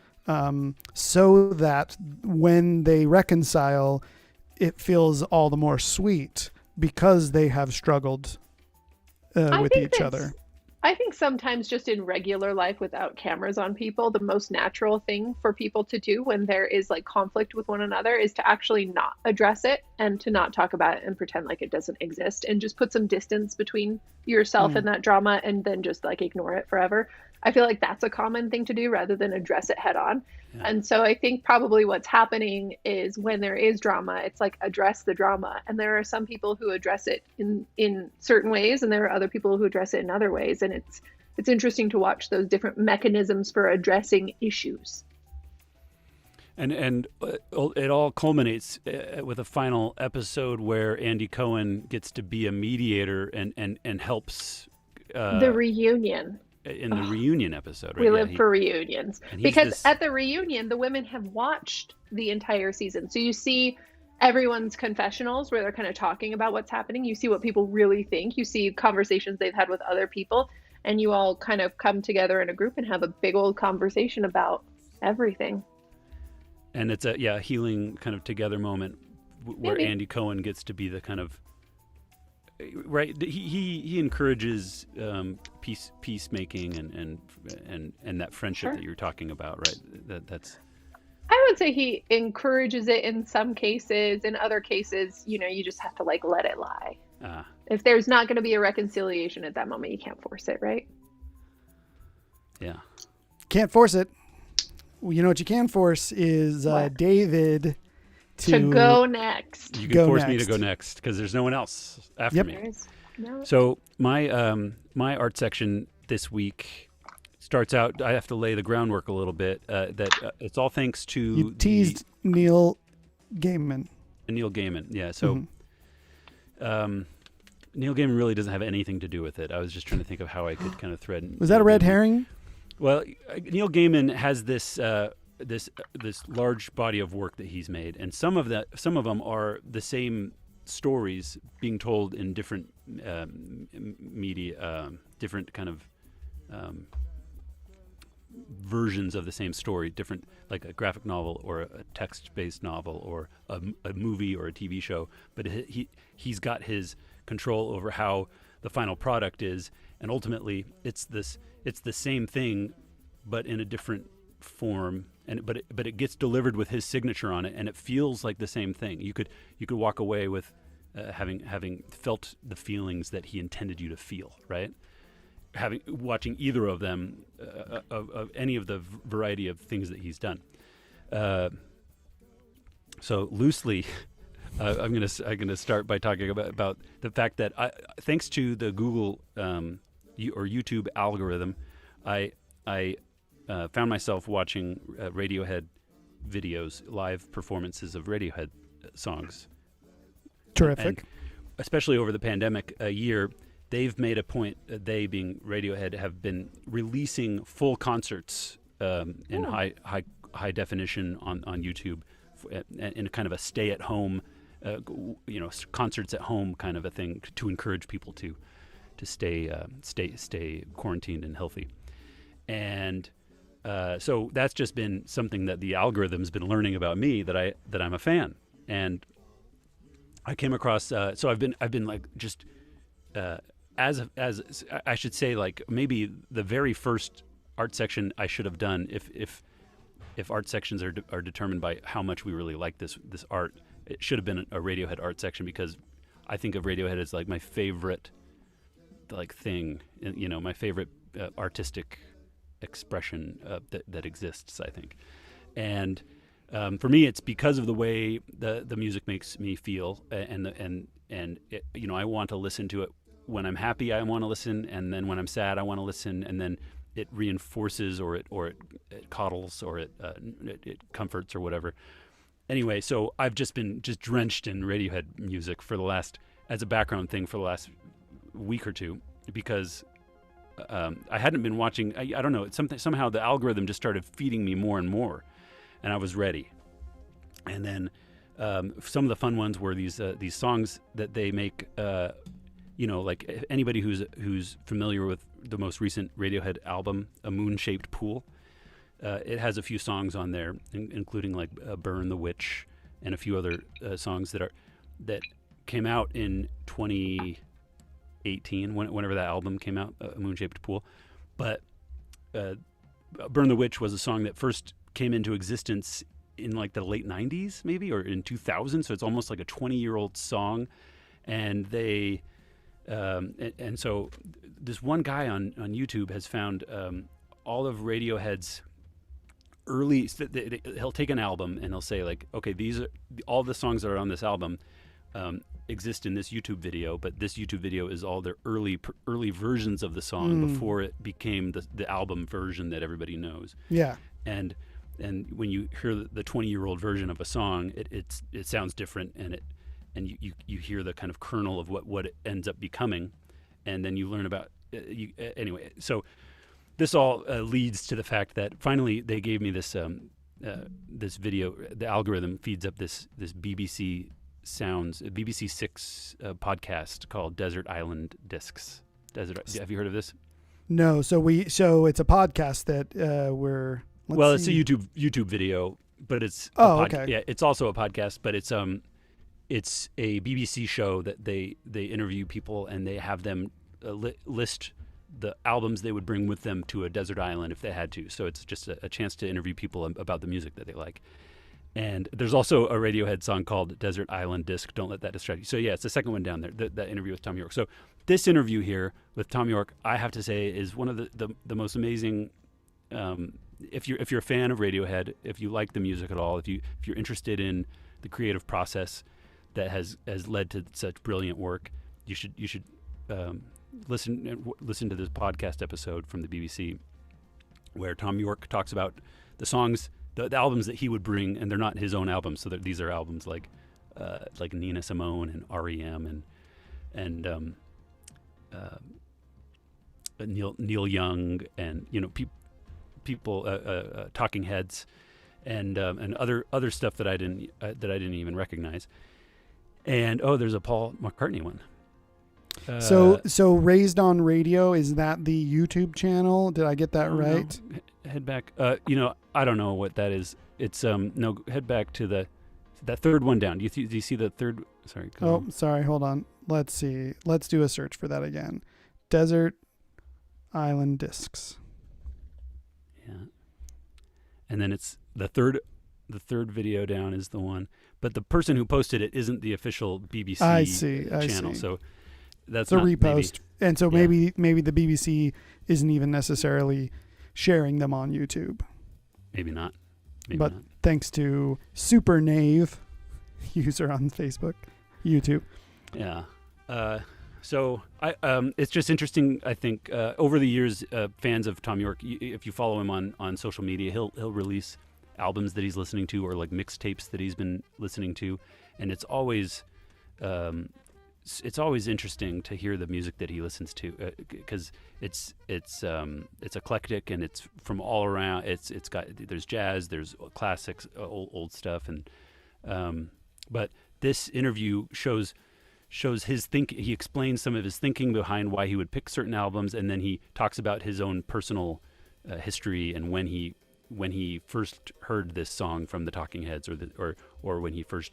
so that when they reconcile, it feels all the more sweet because they have struggled with each other. I think sometimes just in regular life without cameras on people, the most natural thing for people to do when there is like conflict with one another is to actually not address it and to not talk about it and pretend like it doesn't exist and just put some distance between yourself and that drama and then just like ignore it forever. I feel like that's a common thing to do rather than address it head on. Yeah. And so I think probably what's happening is when there is drama, it's like address the drama. And there are some people who address it in certain ways, and there are other people who address it in other ways. And it's interesting to watch those different mechanisms for addressing issues. And it all culminates with a final episode where Andy Cohen gets to be a mediator and helps the reunion. In the reunion episode, right? We live for reunions. Because at the reunion, the women have watched the entire season. So you see everyone's confessionals where they're kind of talking about what's happening. You see what people really think. You see conversations they've had with other people. And you all kind of come together in a group and have a big old conversation about everything. And it's a healing kind of together moment where Andy Cohen gets to be the kind of right. He encourages peacemaking and that friendship that you're talking about, right? That's. I would say he encourages it in some cases. In other cases, you just have to like let it lie. If there's not going to be a reconciliation at that moment, you can't force it, right? Yeah. Can't force it. Well, you know what you can force is David to go next. You can force me to go next because there's no one else after me. So my my art section this week starts out. I have to lay the groundwork a little bit. It's all thanks to you teased Neil Gaiman. Neil Gaiman, yeah. So Neil Gaiman really doesn't have anything to do with it. I was just trying to think of how I could kind of thread. Was that a red herring? Well, Neil Gaiman has this large body of work that he's made, and some of them are the same stories being told in different media, different kind of versions of the same story, different, like a graphic novel or a text-based novel or a movie or a TV show. But he's got his control over how the final product is, and ultimately it's the same thing, but in a different form. But it gets delivered with his signature on it, and it feels like the same thing. You could walk away with having felt the feelings that he intended you to feel, right? Watching either of them, of any of the variety of things that he's done. So loosely, I'm gonna start by talking about the fact that thanks to the Google or YouTube algorithm, I found myself watching Radiohead videos, live performances of Radiohead songs. Terrific. And especially over the pandemic year, they've made a point, they being Radiohead, have been releasing full concerts in high definition on YouTube in kind of a stay-at-home, concerts at home kind of a thing to encourage people to stay quarantined and healthy. And so that's just been something that the algorithm's been learning about me, that I'm a fan. And I came across, so I've been like just as I should say, like maybe the very first art section I should have done, if art sections are determined by how much we really like this art, it should have been a Radiohead art section, because I think of Radiohead as like my favorite like thing, you know, my favorite artistic expression that exists, I think. And for me, it's because of the way the music makes me feel, and it, you know, I want to listen to it when I'm happy. I want to listen, and then when I'm sad, I want to listen, and then it reinforces, or it coddles, or it comforts, or whatever. Anyway, so I've just been drenched in Radiohead music as a background thing for the last week or two, because I hadn't been watching. I don't know. Somehow the algorithm just started feeding me more and more, and I was ready. And then some of the fun ones were these songs that they make. You know, like anybody who's familiar with the most recent Radiohead album, A Moon-Shaped Pool, it has a few songs on there, including like "Burn the Witch" and a few other songs that came out in 2018, whenever that album came out, A Moon-Shaped Pool. But "Burn the Witch" was a song that first came into existence in like the late 90s, maybe, or in 2000. So it's almost like a 20-year-old song, and they. And so this one guy on YouTube has found all of Radiohead's early. He'll take an album and he'll say like, okay, these are all the songs that are on this album exist in this YouTube video, but this YouTube video is all their early versions of the song before it became the album version that everybody knows. Yeah. And when you hear the 20-year-old version of a song, it sounds different, and you hear the kind of kernel of what it ends up becoming, and then you learn about anyway. So this all leads to the fact that finally they gave me this this video. The algorithm feeds up this BBC Sounds, BBC Six podcast called Desert Island Discs. Have you heard of this? No. So it's a podcast that we're. It's a YouTube video, but it's okay. Yeah, it's also a podcast, but it's a BBC show that they interview people, and they have them list the albums they would bring with them to a desert island if they had to. So it's just a chance to interview people about the music that they like. And there's also a Radiohead song called Desert Island Disc. Don't let that distract you. So yeah, it's the second one down there, that interview with Tom York. So this interview here with Tom York, I have to say, is one of the most amazing. If you're a fan of Radiohead, if you like the music at all, if you're interested in the creative process that has led to such brilliant work, you should listen to this podcast episode from the BBC, where Tom York talks about the songs, the albums that he would bring, and they're not his own albums. So these are albums like Nina Simone and REM and Neil Young, and people, Talking Heads, and other stuff that I didn't even recognize. And there's a Paul McCartney one. So Raised on Radio, is that the YouTube channel? Did I get that right? No. Head back. I don't know what that is. It's no. Head back to that third one down. Do you see the third? Sorry. Sorry. Hold on. Let's see. Let's do a search for that again. Desert Island Discs. Yeah. And then it's the third video down is the one, but the person who posted it isn't the official BBC channel. So that's a repost. And so maybe the BBC isn't even necessarily sharing them on YouTube. Maybe not. Thanks to Super Knave, user on Facebook, YouTube. Yeah. So it's just interesting. I think over the years, fans of Tom York, if you follow him on social media, he'll release albums that he's listening to, or like mixtapes that he's been listening to, and it's always interesting to hear the music that he listens to, because it's eclectic, and it's from all around. There's jazz, there's classics, old stuff, and but this interview shows his he explains some of his thinking behind why he would pick certain albums, and then he talks about his own personal history and when he first heard this song from the Talking Heads, or when he first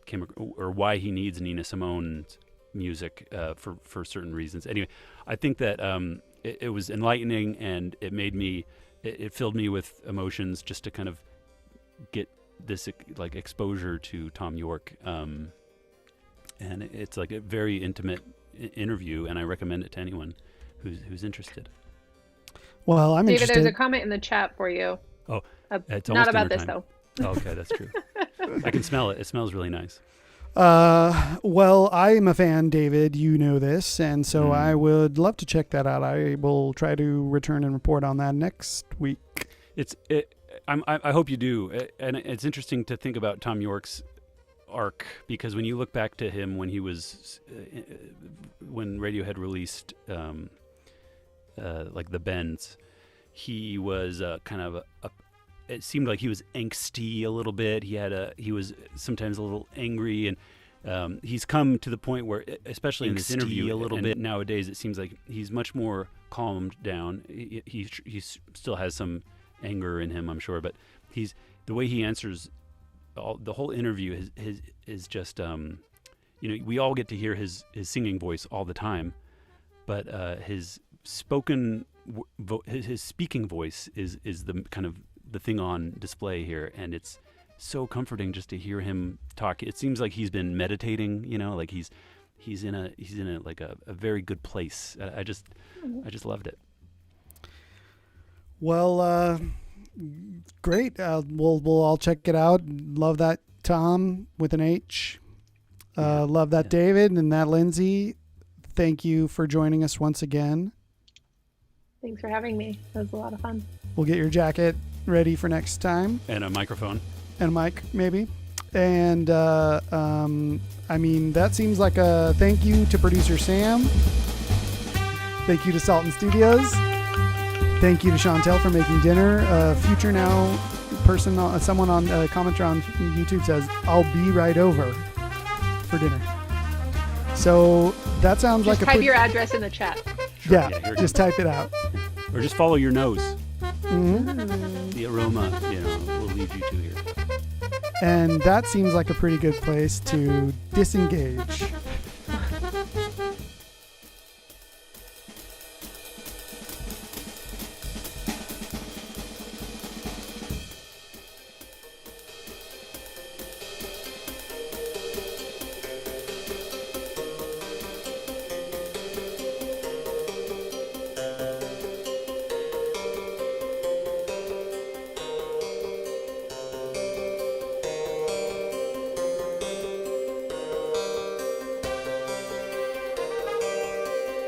came, or why he needs Nina Simone's music for certain reasons. Anyway, I think that it was enlightening, and it filled me with emotions just to kind of get this like exposure to Tom York, and it's like a very intimate interview, and I recommend it to anyone who's interested. Well, I'm David, interested. there's a comment in the chat for you. Oh, it's not almost about dinner this time. though. Oh, okay, that's true. I can smell it. It smells really nice. Well, I'm a fan, David. You know this, and so I would love to check that out. I will try to return and report on that next week. I hope you do, and it's interesting to think about Tom York's arc, because when you look back to him when he was when Radiohead released like the Bends, he was kind of it seemed like he was angsty a little bit. He was sometimes a little angry, and he's come to the point where, especially in this interview, a little bit nowadays, it seems like he's much more calmed down. He still has some anger in him, I'm sure, but the way he answers the whole interview is just we all get to hear his singing voice all the time, but his speaking voice is the kind of the thing on display here, and it's so comforting just to hear him talk. It seems like he's been meditating, like he's in a like a very good place. I just loved it. Well, great. We'll all check it out. Love that Tom with an H. Love that David, and that Lindsay. Thank you for joining us once again. Thanks for having me. It was a lot of fun. We'll get your jacket ready for next time. And a microphone. And a mic, maybe. And, that seems like a thank you to producer Sam. Thank you to Salton Studios. Thank you to Chantel for making dinner. Future now person, someone on commenter on YouTube says, "I'll be right over for dinner." So that sounds just like type your address in the chat. Sure, yeah, just type it out. Or just follow your nose. Mm-hmm. The aroma, will lead you to here. And that seems like a pretty good place to disengage.